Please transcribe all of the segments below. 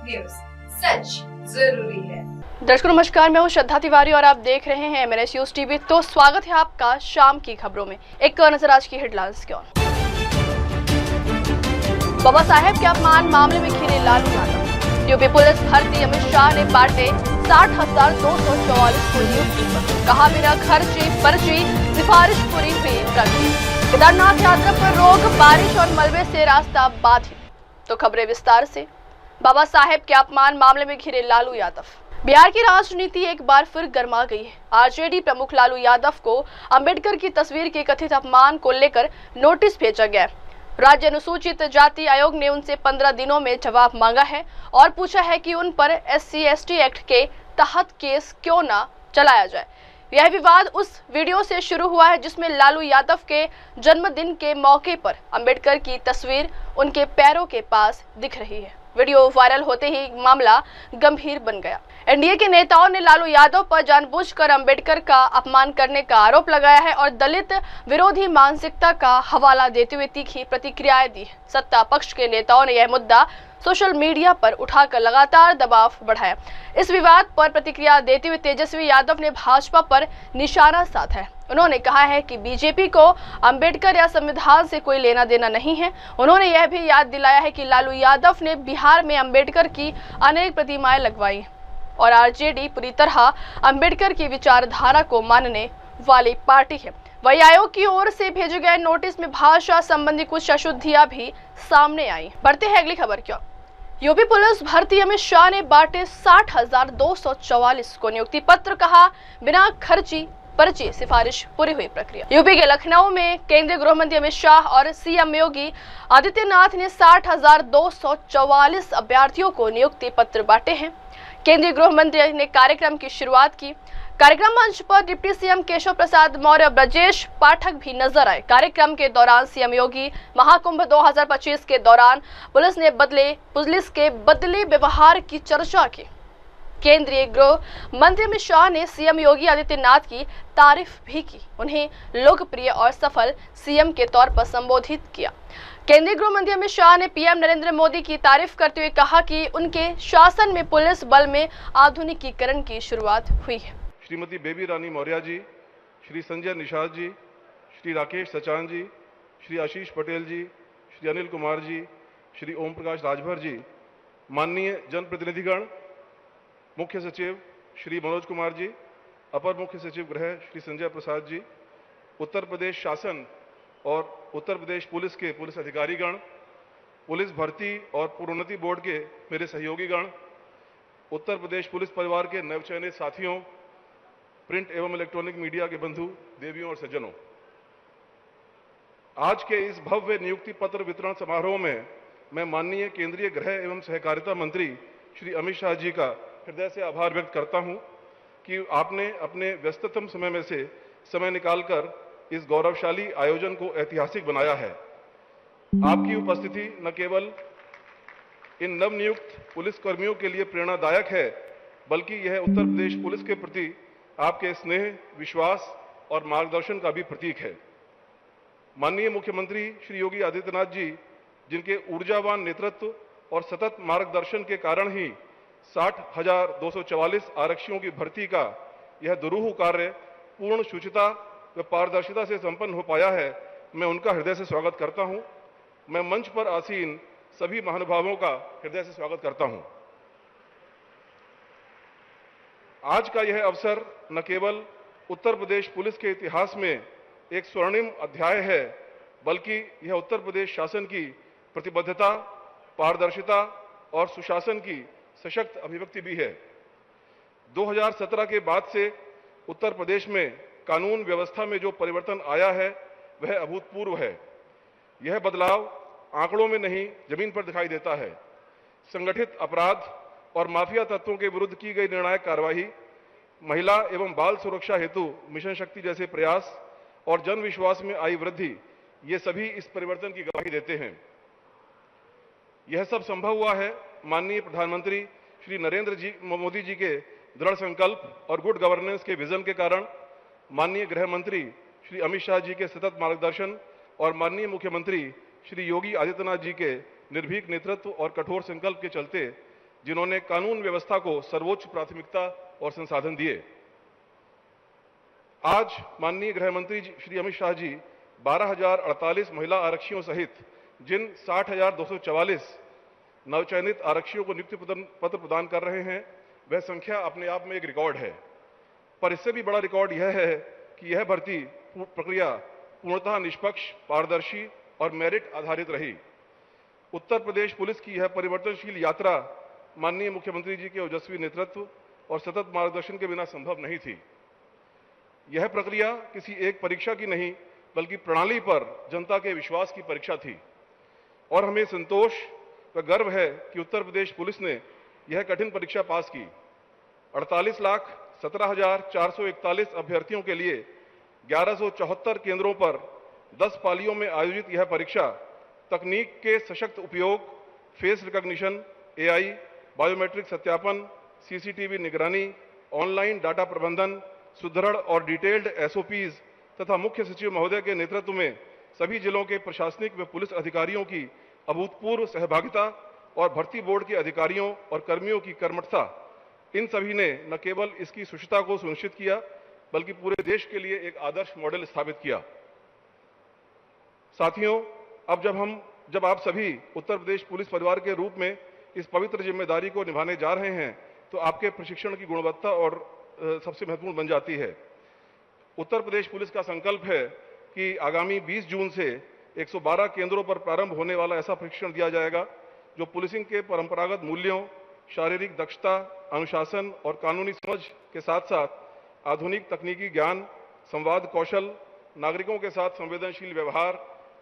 News, सच जरूरी है। दर्शकों नमस्कार, मैं हूं श्रद्धा तिवारी और आप देख रहे हैं MNS न्यूज टीवी। तो स्वागत है आपका शाम की खबरों में। एक नजर आज की हेडलाइंस की ओर। बाबा साहेब के अपमान मामले में घिरे लालू यादव। यूपी पुलिस भर्ती अमित शाह ने बांटे 60,244 को नियुक्ति पत्र। कहा बिना खर्ची पर्ची सिफारिश पूरी हुई प्रगति। केदारनाथ यात्रा पर रोक, बारिश और मलबे से रास्ता बाधित। तो खबरें विस्तार से। बाबा साहेब के अपमान मामले में घिरे लालू यादव। बिहार की राजनीति एक बार फिर गर्मा गई है। आरजेडी प्रमुख लालू यादव को अंबेडकर की तस्वीर के कथित अपमान को लेकर नोटिस भेजा गया है। राज्य अनुसूचित जाति आयोग ने उनसे 15 दिनों में जवाब मांगा है और पूछा है कि उन पर SC/ST एक्ट के तहत केस क्यों न चलाया जाए। यह विवाद उस वीडियो से शुरू हुआ है जिसमें लालू यादव के जन्मदिन के मौके पर अंबेडकर की तस्वीर उनके पैरों के पास दिख रही है। वीडियो वायरल होते ही मामला गंभीर बन गया। एनडीए के नेताओं ने लालू यादव पर जानबूझकर अंबेडकर का अपमान करने का आरोप लगाया है और दलित विरोधी मानसिकता का हवाला देते हुए तीखी प्रतिक्रियाएं दी। सत्ता पक्ष के नेताओं ने यह मुद्दा सोशल मीडिया पर उठाकर लगातार दबाव बढ़ाया। इस विवाद पर प्रतिक्रिया देते हुए तेजस्वी यादव ने भाजपा पर निशाना साधा है। उन्होंने कहा है कि बीजेपी को अंबेडकर या संविधान से कोई लेना देना नहीं है। उन्होंने यह भी याद दिलाया है कि लालू यादव ने बिहार में अंबेडकर की अनेक प्रतिमाएं लगवाई और आरजेडी पूरी तरह अंबेडकर की विचारधारा को मानने वाली पार्टी है। वही आयोग की ओर से भेजे गए नोटिस में भाषा संबंधी कुछ अशुद्धियां भी सामने आई। बढ़ते हैं अगली खबर की ओर। यूपी पुलिस भर्ती अमित शाह ने बांटे 60,244 को नियुक्ति पत्र। कहा बिना खर्ची पर्ची सिफारिश पूरी हुई प्रक्रिया। यूपी के लखनऊ में केंद्रीय गृह मंत्री अमित शाह और CM योगी आदित्यनाथ ने 60,244 अभ्यर्थियों को नियुक्ति पत्र बांटे हैं। केंद्रीय गृह मंत्री ने कार्यक्रम की शुरुआत की। कार्यक्रम मंच पर डिप्टी CM केशव प्रसाद मौर्य और ब्रजेश पाठक भी नजर आए। कार्यक्रम के दौरान CM योगी महाकुंभ 2025 के दौरान पुलिस के बदले व्यवहार की चर्चा की। केंद्रीय गृह मंत्री अमित शाह ने CM योगी आदित्यनाथ की तारीफ भी की। उन्हें लोकप्रिय और सफल CM के तौर पर संबोधित किया। केंद्रीय गृह मंत्री अमित शाह ने PM नरेंद्र मोदी की तारीफ करते हुए कहा कि उनके शासन में पुलिस बल में आधुनिकीकरण की शुरुआत हुई है। श्रीमती बेबी रानी मौर्य जी, श्री संजय निषाद जी, श्री राकेश सचान जी, श्री आशीष पटेल जी, श्री अनिल कुमार जी, श्री ओम प्रकाश राजभर जी, माननीय जनप्रतिनिधिगण, मुख्य सचिव श्री मनोज कुमार जी, अपर मुख्य सचिव गृह श्री संजय प्रसाद जी, उत्तर प्रदेश शासन और उत्तर प्रदेश पुलिस के पुलिस अधिकारीगण, पुलिस भर्ती और प्रोन्नति बोर्ड के मेरे सहयोगीगण, उत्तर प्रदेश पुलिस परिवार के नवचयनित साथियों, प्रिंट एवं इलेक्ट्रॉनिक मीडिया के बंधु, देवियों और सज्जनों, आज के इस भव्य नियुक्ति पत्र वितरण समारोह में मैं माननीय केंद्रीय गृह एवं सहकारिता मंत्री श्री अमित शाह जी का हृदय से आभार व्यक्त करता हूं कि आपने अपने व्यस्ततम समय में से समय निकालकर इस गौरवशाली आयोजन को ऐतिहासिक बनाया है। आपकी उपस्थिति न केवल इन नवनियुक्त पुलिस कर्मियों के लिए प्रेरणादायक है, बल्कि यह उत्तर प्रदेश पुलिस के प्रति आपके स्नेह, विश्वास और मार्गदर्शन का भी प्रतीक है। माननीय मुख्यमंत्री श्री योगी आदित्यनाथ जी, जिनके ऊर्जावान नेतृत्व और सतत मार्गदर्शन के कारण ही 60,244 आरक्षियों की भर्ती का यह दुरूह कार्य पूर्ण शुचिता व पारदर्शिता से संपन्न हो पाया है, मैं उनका हृदय से स्वागत करता हूं। मैं मंच पर आसीन सभी महानुभावों का हृदय से स्वागत करता हूं। आज का यह अवसर न केवल उत्तर प्रदेश पुलिस के इतिहास में एक स्वर्णिम अध्याय है, बल्कि यह उत्तर प्रदेश शासन की प्रतिबद्धता, पारदर्शिता और सुशासन की सशक्त अभिव्यक्ति भी है। 2017 के बाद से उत्तर प्रदेश में कानून व्यवस्था में जो परिवर्तन आया है वह अभूतपूर्व है। यह बदलाव आंकड़ों में नहीं, जमीन पर दिखाई देता है। संगठित अपराध और माफिया तत्वों के विरुद्ध की गई निर्णायक कार्रवाई, महिला एवं बाल सुरक्षा हेतु मिशन शक्ति जैसे प्रयास और जन विश्वास में आई वृद्धि, ये सभी इस परिवर्तन की गवाही देते हैं। यह सब संभव हुआ है माननीय प्रधानमंत्री श्री नरेंद्र मोदी जी के दृढ़ संकल्प और गुड गवर्नेंस के विजन के कारण, माननीय गृह मंत्री श्री अमित शाह जी के सतत मार्गदर्शन और माननीय मुख्यमंत्री श्री योगी आदित्यनाथ जी के निर्भीक नेतृत्व और कठोर संकल्प के चलते जिन्होंने कानून व्यवस्था को सर्वोच्च प्राथमिकता और संसाधन दिए। आज माननीय गृह मंत्री श्री अमित शाह जी 12,048 महिला आरक्षियों सहित जिन 60,244 नवचयनित आरक्षियों को नियुक्ति पत्र प्रदान कर रहे हैं, वह संख्या अपने आप में एक रिकॉर्ड है। पर इससे भी बड़ा रिकॉर्ड यह है कि यह भर्ती प्रक्रिया पूर्णतः निष्पक्ष, पारदर्शी और मेरिट आधारित रही। उत्तर प्रदेश पुलिस की यह परिवर्तनशील यात्रा माननीय मुख्यमंत्री जी के ओजस्वी नेतृत्व और सतत मार्गदर्शन के बिना संभव नहीं थी। यह प्रक्रिया किसी एक परीक्षा की नहीं, बल्कि प्रणाली पर जनता के विश्वास की परीक्षा थी और हमें संतोष व गर्व है कि उत्तर प्रदेश पुलिस ने यह कठिन परीक्षा पास की। 48,17,441 अभ्यर्थियों के लिए 1174 केंद्रों पर 10 पालियों में आयोजित यह परीक्षा तकनीक के सशक्त उपयोग, फेस रिकॉग्निशन, एआई, बायोमेट्रिक सत्यापन, सीसीटीवी निगरानी, ऑनलाइन डाटा प्रबंधन, सुदृढ़ और डिटेल्ड एसओपीज तथा मुख्य सचिव महोदय के नेतृत्व में सभी जिलों के प्रशासनिक व पुलिस अधिकारियों की अभूतपूर्व सहभागिता और भर्ती बोर्ड के अधिकारियों और कर्मियों की कर्मठता, इन सभी ने न केवल इसकी सुचिता को सुनिश्चित किया, बल्कि पूरे देश के लिए एक आदर्श मॉडल स्थापित किया। साथियों, अब जब आप सभी उत्तर प्रदेश पुलिस परिवार के रूप में इस पवित्र जिम्मेदारी को निभाने जा रहे हैं, तो आपके प्रशिक्षण की गुणवत्ता और सबसे महत्वपूर्ण बन जाती है। उत्तर प्रदेश पुलिस का संकल्प है कि आगामी 20 जून से 112 केंद्रों पर प्रारंभ होने वाला ऐसा प्रशिक्षण दिया जाएगा जो पुलिसिंग के परंपरागत मूल्यों, शारीरिक दक्षता, अनुशासन और कानूनी समझ के साथ साथ आधुनिक तकनीकी ज्ञान, संवाद कौशल, नागरिकों के साथ संवेदनशील व्यवहार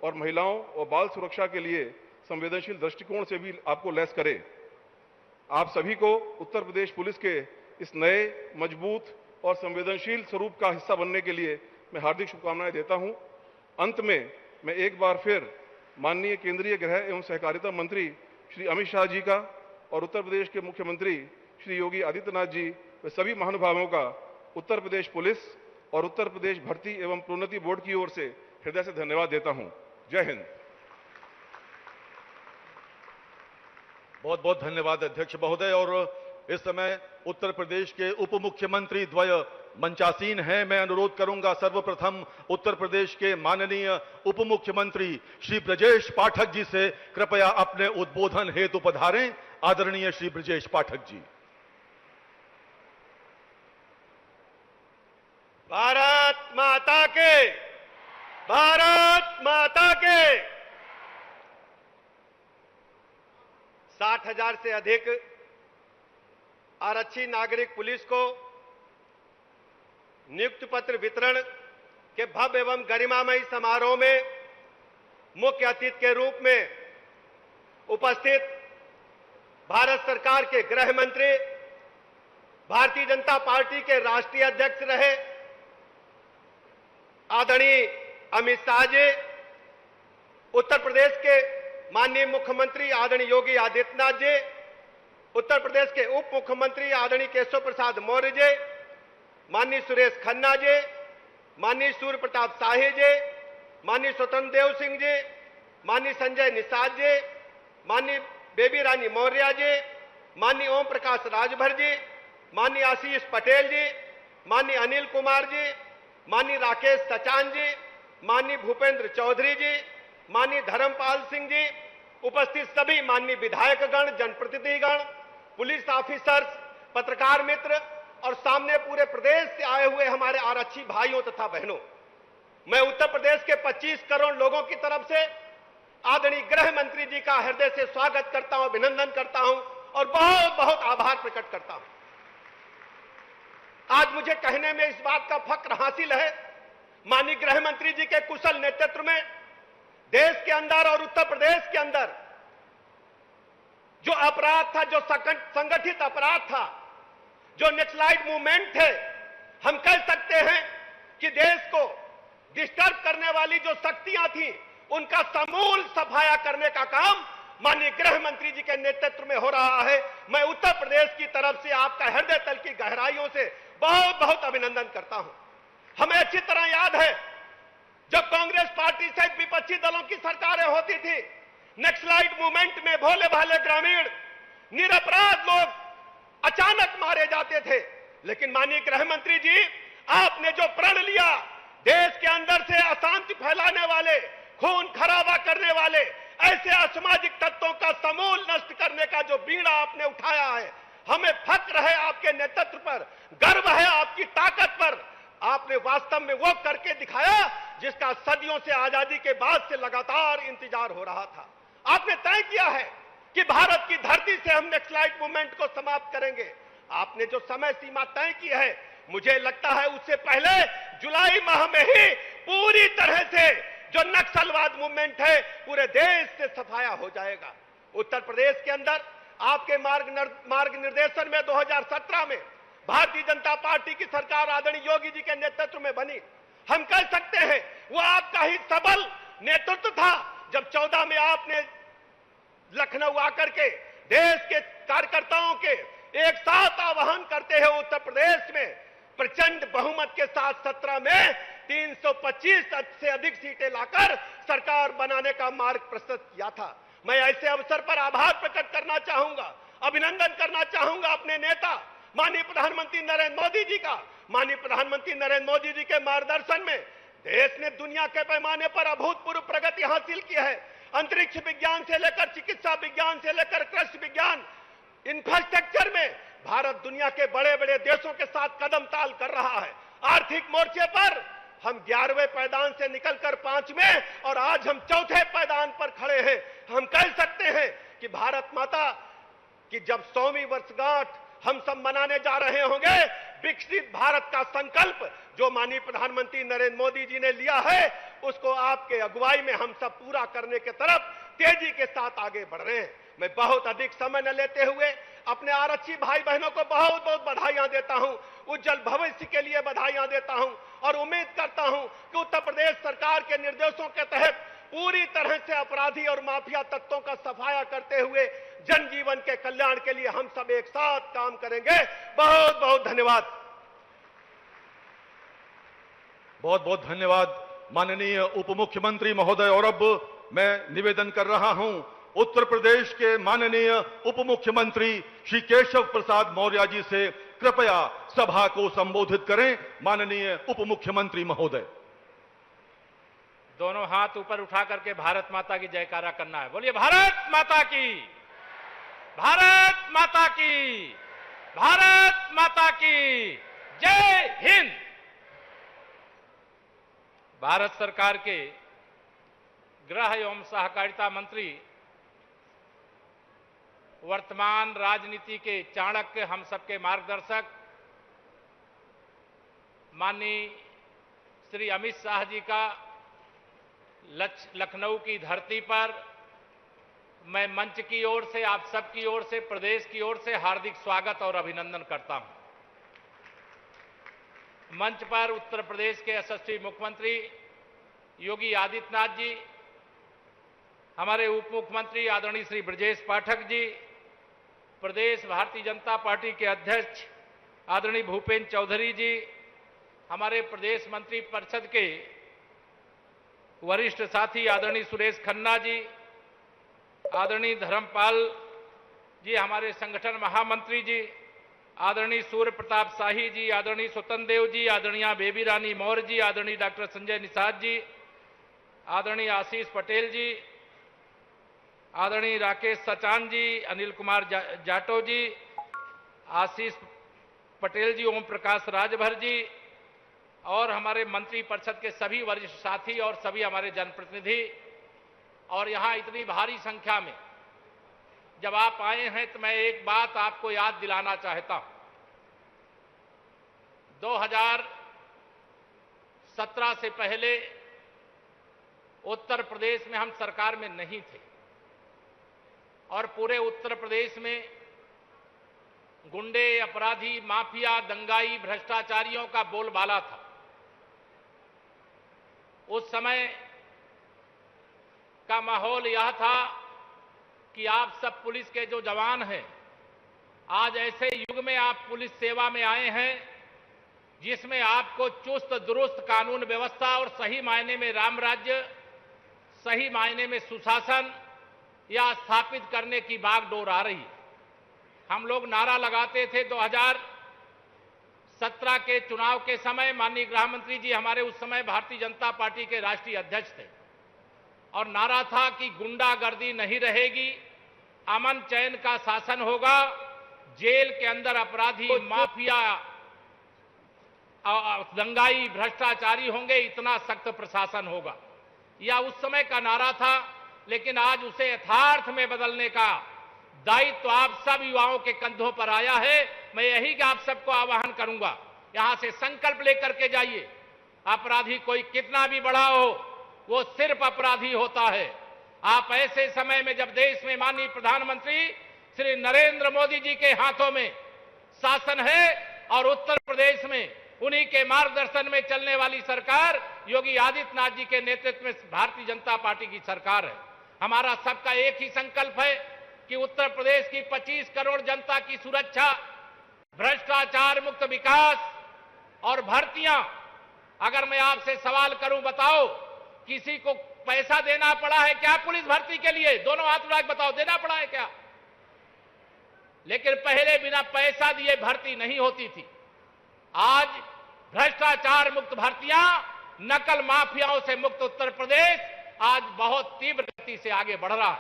और महिलाओं और बाल सुरक्षा के लिए संवेदनशील दृष्टिकोण से भी आपको लैस करे। आप सभी को उत्तर प्रदेश पुलिस के इस नए, मजबूत और संवेदनशील स्वरूप का हिस्सा बनने के लिए मैं हार्दिक शुभकामनाएं देता हूं। अंत में मैं एक बार फिर माननीय केंद्रीय गृह एवं सहकारिता मंत्री श्री अमित शाह जी का और उत्तर प्रदेश के मुख्यमंत्री श्री योगी आदित्यनाथ जी व सभी महानुभावों का उत्तर प्रदेश पुलिस और उत्तर प्रदेश भर्ती एवं प्रोन्नति बोर्ड की ओर से हृदय से धन्यवाद देता हूं। जय हिंद। बहुत बहुत धन्यवाद अध्यक्ष महोदय। और इस समय उत्तर प्रदेश के उप मुख्यमंत्री द्वय मंचासीन हैं। मैं अनुरोध करूंगा सर्वप्रथम उत्तर प्रदेश के माननीय उप मुख्यमंत्री श्री ब्रजेश पाठक जी से कृपया अपने उद्बोधन हेतु पधारें। आदरणीय श्री ब्रजेश पाठक जी। भारत माता के, भारत माता के। 60,000 से अधिक आरक्षी नागरिक पुलिस को नियुक्ति पत्र वितरण के भव्य एवं गरिमामयी समारोह में मुख्य अतिथि के रूप में उपस्थित भारत सरकार के गृह मंत्री, भारतीय जनता पार्टी के राष्ट्रीय अध्यक्ष रहे आदरणीय अमित शाह जी, उत्तर प्रदेश के माननीय मुख्यमंत्री आदरणीय योगी आदित्यनाथ जी, उत्तर प्रदेश के उप मुख्यमंत्री आदरणीय केशव प्रसाद मौर्य जी, माननीय सुरेश खन्ना जी, माननीय सूर्य प्रताप शाही जी, माननीय स्वतंत्र देव सिंह जी, माननीय संजय निषाद जी, माननीय बेबी रानी मौर्य जी, माननीय ओम प्रकाश राजभर जी, माननीय आशीष पटेल जी, माननीय अनिल कुमार जी, माननीय राकेश सचान जी, माननीय भूपेंद्र चौधरी जी, माननीय धर्मपाल सिंह जी, उपस्थित सभी माननीय विधायकगण, जनप्रतिनिधिगण, पुलिस ऑफिसर्स, पत्रकार मित्र और सामने पूरे प्रदेश से आए हुए हमारे आरक्षी भाइयों तथा बहनों, मैं उत्तर प्रदेश के 25 करोड़ लोगों की तरफ से आदरणीय गृह मंत्री जी का हृदय से स्वागत करता हूं, अभिनंदन करता हूं और बहुत बहुत आभार प्रकट करता हूं। आज मुझे कहने में इस बात का फक्र हासिल है, माननीय गृह मंत्री जी के कुशल नेतृत्व में देश के अंदर और उत्तर प्रदेश के अंदर जो अपराध था, जो संगठित अपराध था, जो नक्सलाइट मूवमेंट थे, हम कह सकते हैं कि देश को डिस्टर्ब करने वाली जो शक्तियां थी, उनका समूल सफाया करने का काम माननीय गृह मंत्री जी के नेतृत्व में हो रहा है। मैं उत्तर प्रदेश की तरफ से आपका हृदय तल की गहराइयों से बहुत बहुत अभिनंदन करता हूं। हमें अच्छी तरह याद है जब कांग्रेस पार्टी सहित विपक्षी दलों की सरकारें होती थी, नक्सलाइट मूवमेंट में भोले भाले ग्रामीण निरपराध लोग अचानक मारे जाते थे। लेकिन माननीय गृह मंत्री जी, आपने जो प्रण लिया, देश के अंदर से अशांति फैलाने वाले, खून खराबा करने वाले, ऐसे असामाजिक तत्वों का समूल नष्ट करने का जो बीड़ा आपने उठाया है, हमें फक्र है आपके नेतृत्व पर, गर्व है आपकी ताकत पर। आपने वास्तव में वो करके दिखाया जिसका सदियों से आजादी के बाद से लगातार इंतजार हो रहा था। आपने तय किया है कि भारत की धरती से हम नक्सलाइट मूवमेंट को समाप्त करेंगे। आपने जो समय सीमा तय की है, मुझे लगता है उससे पहले जुलाई माह में ही पूरी तरह से जो नक्सलवाद मूवमेंट है पूरे देश से सफाया हो जाएगा। उत्तर प्रदेश के अंदर आपके मार्ग निर्देशन में 2017 में भारतीय जनता पार्टी की सरकार आदरणीय योगी जी के नेतृत्व में बनी। हम कह सकते हैं वो आपका ही सबल नेतृत्व था जब 14 में आपने लखनऊ आकर के देश के कार्यकर्ताओं के एक साथ आह्वान करते हैं उत्तर प्रदेश में प्रचंड बहुमत के साथ 17 में 325 से अधिक सीटें लाकर सरकार बनाने का मार्ग प्रशस्त किया था। मैं ऐसे अवसर पर आभार प्रकट करना चाहूंगा, अभिनंदन करना चाहूंगा अपने नेता माननीय प्रधानमंत्री नरेंद्र मोदी जी का। माननीय प्रधानमंत्री नरेंद्र मोदी जी के मार्गदर्शन में देश ने दुनिया के पैमाने पर अभूतपूर्व प्रगति हासिल की है। अंतरिक्ष विज्ञान से लेकर चिकित्सा विज्ञान से लेकर कृषि विज्ञान, इंफ्रास्ट्रक्चर में भारत दुनिया के बड़े बड़े देशों के साथ कदम ताल कर रहा है। आर्थिक मोर्चे पर हम 11वें पायदान से निकलकर 5वें और आज हम 4थे पायदान पर खड़े हैं। हम कह सकते हैं कि भारत माता की जब 100वीं वर्षगांठ हम सब मनाने जा रहे होंगे, विकसित भारत का संकल्प जो माननीय प्रधानमंत्री नरेंद्र मोदी जी ने लिया है, उसको आपके अगुवाई में हम सब पूरा करने के तरफ तेजी के साथ आगे बढ़ रहे हैं। मैं बहुत अधिक समय न लेते हुए अपने आरक्षी भाई बहनों को बहुत बहुत बधाइयां देता हूं, उज्जवल भविष्य के लिए बधाइयां देता हूं और उम्मीद करता हूं कि उत्तर प्रदेश सरकार के निर्देशों के तहत पूरी तरह से अपराधी और माफिया तत्वों का सफाया करते हुए जनजीवन के कल्याण के लिए हम सब एक साथ काम करेंगे। बहुत बहुत धन्यवाद। बहुत बहुत धन्यवाद माननीय उप मुख्यमंत्री महोदय। और अब मैं निवेदन कर रहा हूं उत्तर प्रदेश के माननीय उप मुख्यमंत्री श्री केशव प्रसाद मौर्य जी से, कृपया सभा को संबोधित करें। माननीय उप मुख्यमंत्री महोदय। दोनों हाथ ऊपर उठा करके भारत माता की जयकारा करना है। बोलिए भारत माता की, भारत माता की, भारत माता की जय हिंद। भारत सरकार के गृह एवं सहकारिता मंत्री, वर्तमान राजनीति के चाणक्य, हम सबके मार्गदर्शक माननीय श्री अमित शाह जी का लखनऊ की धरती पर मैं मंच की ओर से, आप सबकी ओर से, प्रदेश की ओर से हार्दिक स्वागत और अभिनंदन करता हूं। मंच पर उत्तर प्रदेश के यशस्वी मुख्यमंत्री योगी आदित्यनाथ जी, हमारे उप मुख्यमंत्री आदरणीय श्री ब्रजेश पाठक जी, प्रदेश भारतीय जनता पार्टी के अध्यक्ष आदरणीय भूपेंद्र चौधरी जी, हमारे प्रदेश मंत्री परिषद के वरिष्ठ साथी आदरणीय सुरेश खन्ना जी, आदरणीय धर्मपाल जी, हमारे संगठन महामंत्री जी, आदरणीय सूर्य प्रताप शाही जी, आदरणीय स्वतंत्र देव जी, आदरणीय बेबी रानी मौर्य जी, आदरणीय डॉक्टर संजय निषाद जी, आदरणीय आशीष पटेल जी, आदरणीय राकेश सचान जी, अनिल कुमार जाटव जी, आशीष पटेल जी, ओम प्रकाश राजभर जी और हमारे मंत्री परिषद के सभी वरिष्ठ साथी और सभी हमारे जनप्रतिनिधि, और यहां इतनी भारी संख्या में जब आप आए हैं तो मैं एक बात आपको याद दिलाना चाहता हूं। 2017 से पहले उत्तर प्रदेश में हम सरकार में नहीं थे और पूरे उत्तर प्रदेश में गुंडे, अपराधी, माफिया, दंगाई, भ्रष्टाचारियों का बोलबाला था। उस समय का माहौल यह था कि आप सब पुलिस के जो जवान हैं, आज ऐसे युग में आप पुलिस सेवा में आए हैं जिसमें आपको चुस्त दुरुस्त कानून व्यवस्था और सही मायने में राम राज्य, सही मायने में सुशासन या स्थापित करने की बागडोर आ रही है। हम लोग नारा लगाते थे 2017 के चुनाव के समय। माननीय गृह मंत्री जी हमारे उस समय भारतीय जनता पार्टी के राष्ट्रीय अध्यक्ष थे और नारा था कि गुंडागर्दी नहीं रहेगी, अमन चैन का शासन होगा, जेल के अंदर अपराधी माफिया दंगाई भ्रष्टाचारी होंगे, इतना सख्त प्रशासन होगा। यह उस समय का नारा था, लेकिन आज उसे यथार्थ में बदलने का दायित्व आप सब युवाओं के कंधों पर आया है। मैं यही आप सबको आह्वान करूंगा, यहां से संकल्प लेकर के जाइए। अपराधी कोई कितना भी बड़ा हो, वो सिर्फ अपराधी होता है। आप ऐसे समय में जब देश में माननीय प्रधानमंत्री श्री नरेंद्र मोदी जी के हाथों में शासन है और उत्तर प्रदेश में उन्हीं के मार्गदर्शन में चलने वाली सरकार योगी आदित्यनाथ जी के नेतृत्व में भारतीय जनता पार्टी की सरकार है। हमारा सबका एक ही संकल्प है कि उत्तर प्रदेश की 25 करोड़ जनता की सुरक्षा, भ्रष्टाचार मुक्त विकास और भर्तियां। अगर मैं आपसे सवाल करूं, बताओ किसी को पैसा देना पड़ा है क्या पुलिस भर्ती के लिए? दोनों हाथ उठा के बताओ, देना पड़ा है क्या? लेकिन पहले बिना पैसा दिए भर्ती नहीं होती थी। आज भ्रष्टाचार मुक्त भर्तियां, नकल माफियाओं से मुक्त उत्तर प्रदेश आज बहुत तीव्र गति से आगे बढ़ रहा है।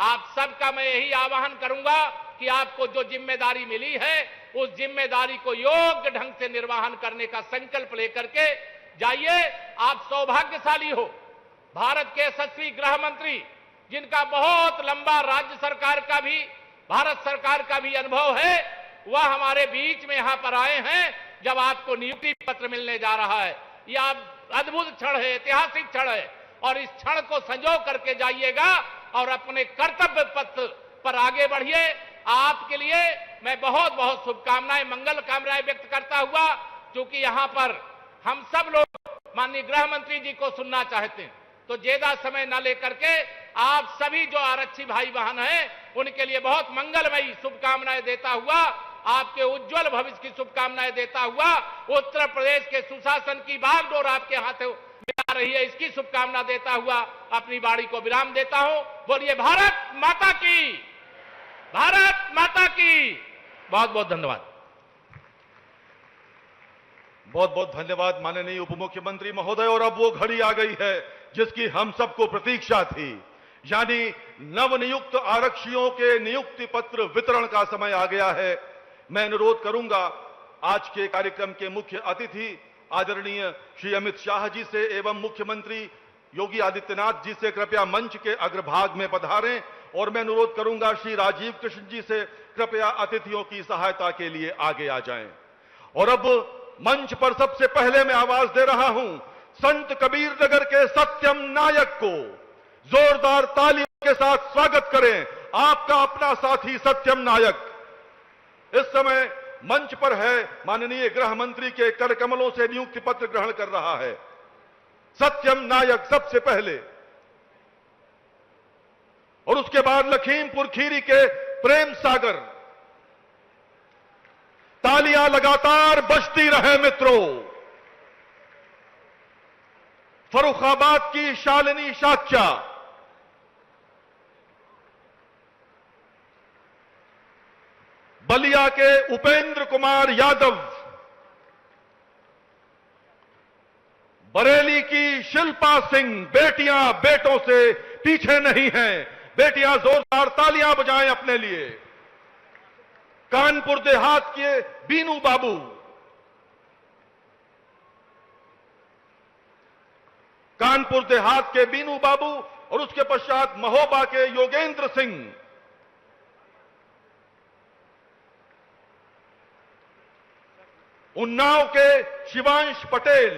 आप सबका मैं यही आह्वान करूंगा कि आपको जो जिम्मेदारी मिली है, उस जिम्मेदारी को योग्य ढंग से निर्वहन करने का संकल्प लेकर के जाइए। आप सौभाग्यशाली हो, भारत के यशस्वी गृह मंत्री जिनका बहुत लंबा राज्य सरकार का भी, भारत सरकार का भी अनुभव है, वह हमारे बीच में यहां पर आए हैं जब आपको नियुक्ति पत्र मिलने जा रहा है। यह अद्भुत क्षण है, ऐतिहासिक क्षण है और इस क्षण को संजो करके जाइएगा और अपने कर्तव्य पथ पर आगे बढ़िए। आपके लिए मैं बहुत बहुत शुभकामनाएं, मंगल कामनाएं व्यक्त करता हुआ, क्योंकि यहां पर हम सब लोग माननीय गृह मंत्री जी को सुनना चाहते हैं, तो ज्यादा समय न लेकर के आप सभी जो आरक्षी भाई बहन हैं उनके लिए बहुत मंगलमयी शुभकामनाएं देता हुआ, आपके उज्जवल भविष्य की शुभकामनाएं देता हुआ, उत्तर प्रदेश के सुशासन की बागडोर आपके हाथों में आ रही है, इसकी शुभकामना देता हुआ अपनी वाणी को विराम देता हूं। बोलिए भारत माता की, भारत माता की। बहुत बहुत धन्यवाद। बहुत बहुत धन्यवाद माननीय उप मुख्यमंत्री महोदय। और अब वो घड़ी आ गई है जिसकी हम सबको प्रतीक्षा थी, यानी नवनियुक्त आरक्षियों के नियुक्ति पत्र वितरण का समय आ गया है। मैं अनुरोध करूंगा आज के कार्यक्रम के मुख्य अतिथि आदरणीय श्री अमित शाह जी से एवं मुख्यमंत्री योगी आदित्यनाथ जी से कृपया मंच के अग्रभाग में पधारें, और मैं अनुरोध करूंगा श्री राजीव कृष्ण जी से कृपया अतिथियों की सहायता के लिए आगे आ जाएं। और अब मंच पर सबसे पहले मैं आवाज दे रहा हूं संत कबीर नगर के सत्यम नायक को। जोरदार तालियों के साथ स्वागत करें आपका अपना साथी सत्यम नायक। इस समय मंच पर है, माननीय गृह मंत्री के कर कमलों से नियुक्ति पत्र ग्रहण कर रहा है सत्यम नायक सबसे पहले, और उसके बाद लखीमपुर खीरी के प्रेम सागर। तालियां लगातार बजती रहे मित्रों। फर्रुखाबाद की शालिनी साक्या, बलिया के उपेंद्र कुमार यादव, बरेली की शिल्पा सिंह। बेटियां बेटों से पीछे नहीं हैं, बेटियां जोरदार तालियां बजाएं अपने लिए। कानपुर देहात के बीनू बाबू, कानपुर देहात के बीनू बाबू, और उसके पश्चात महोबा के योगेंद्र सिंह। उन्नाव के शिवांश पटेल,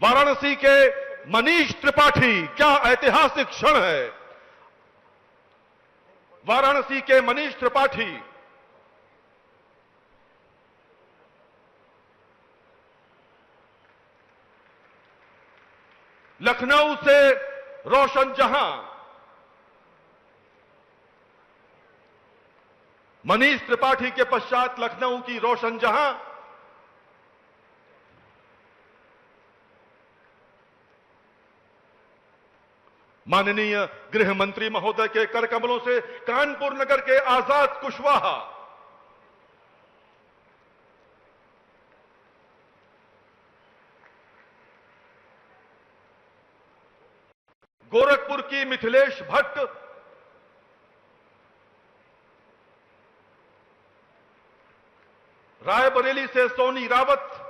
वाराणसी के मनीष त्रिपाठी। क्या ऐतिहासिक क्षण है, वाराणसी के मनीष त्रिपाठी। लखनऊ से रोशन जहां, मनीष त्रिपाठी के पश्चात लखनऊ की रोशन जहां। माननीय गृह मंत्री महोदय के कर कमलों से कानपुर नगर के आजाद कुशवाहा, गोरखपुर की मिथिलेश भट्ट, रायबरेली से सोनी रावत,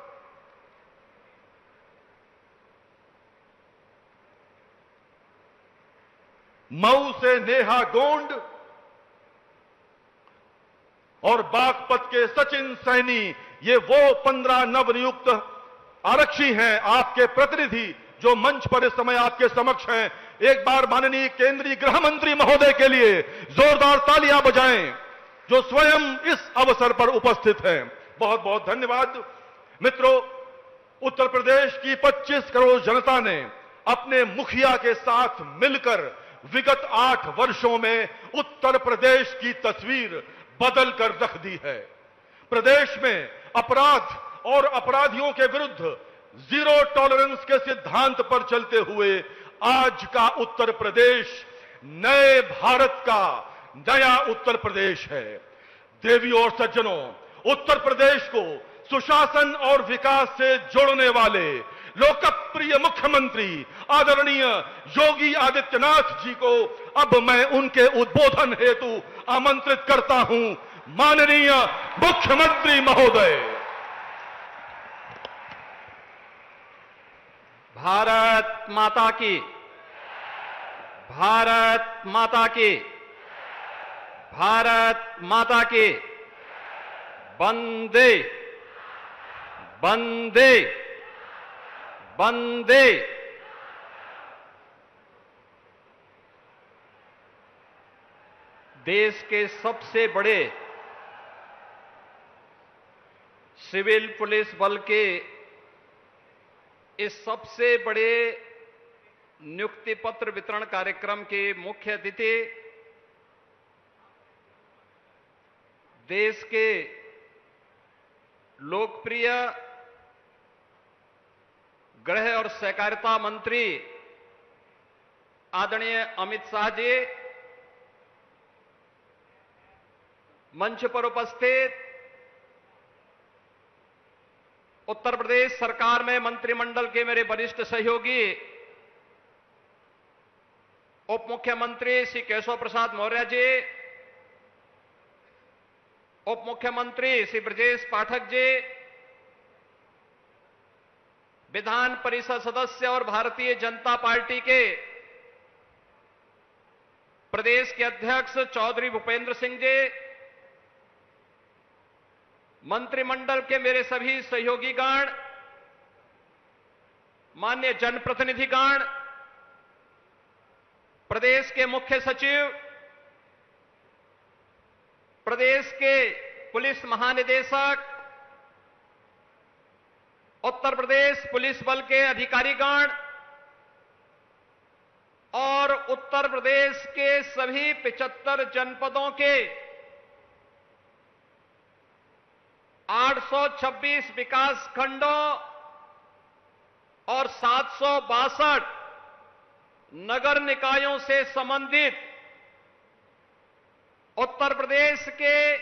मऊ से नेहा गोंड और बागपत के सचिन सैनी, ये वो 15 नवनियुक्त आरक्षी हैं, आपके प्रतिनिधि जो मंच पर इस समय आपके समक्ष हैं। एक बार माननीय केंद्रीय गृह मंत्री महोदय के लिए जोरदार तालियां बजाएं, जो स्वयं इस अवसर पर उपस्थित हैं। बहुत बहुत धन्यवाद। मित्रों, उत्तर प्रदेश की 25 करोड़ जनता ने अपने मुखिया के साथ मिलकर विगत 8 वर्षों में उत्तर प्रदेश की तस्वीर बदल कर रख दी है। प्रदेश में अपराध और अपराधियों के विरुद्ध जीरो टॉलरेंस के सिद्धांत पर चलते हुए आज का उत्तर प्रदेश नए भारत का नया उत्तर प्रदेश है। देवियों और सज्जनों, उत्तर प्रदेश को सुशासन और विकास से जोड़ने वाले लोकप्रिय मुख्यमंत्री आदरणीय योगी आदित्यनाथ जी को अब मैं उनके उद्बोधन हेतु आमंत्रित करता हूं। माननीय मुख्यमंत्री महोदय। भारत माता की, भारत माता की, भारत माता की। वंदे वंदे वंदे। देश के सबसे बड़े सिविल पुलिस बल के इस सबसे बड़े नियुक्ति पत्र वितरण कार्यक्रम के मुख्य अतिथि देश के लोकप्रिय गृह और सहकारिता मंत्री आदरणीय अमित शाह जी, मंच पर उपस्थित उत्तर प्रदेश सरकार में मंत्रिमंडल के मेरे वरिष्ठ सहयोगी उप मुख्यमंत्री श्री केशव प्रसाद मौर्य जी, उप मुख्यमंत्री श्री ब्रजेश पाठक जी, विधान परिषद सदस्य और भारतीय जनता पार्टी के प्रदेश के अध्यक्ष चौधरी भूपेंद्र सिंह जी, मंत्रिमंडल के मेरे सभी सहयोगीगण, माननीय जनप्रतिनिधिगण, प्रदेश के मुख्य सचिव, प्रदेश के पुलिस महानिदेशक, उत्तर प्रदेश पुलिस बल के अधिकारीगण और उत्तर प्रदेश के सभी 75 जनपदों के 826 विकास खंडों और 762 नगर निकायों से संबंधित उत्तर प्रदेश के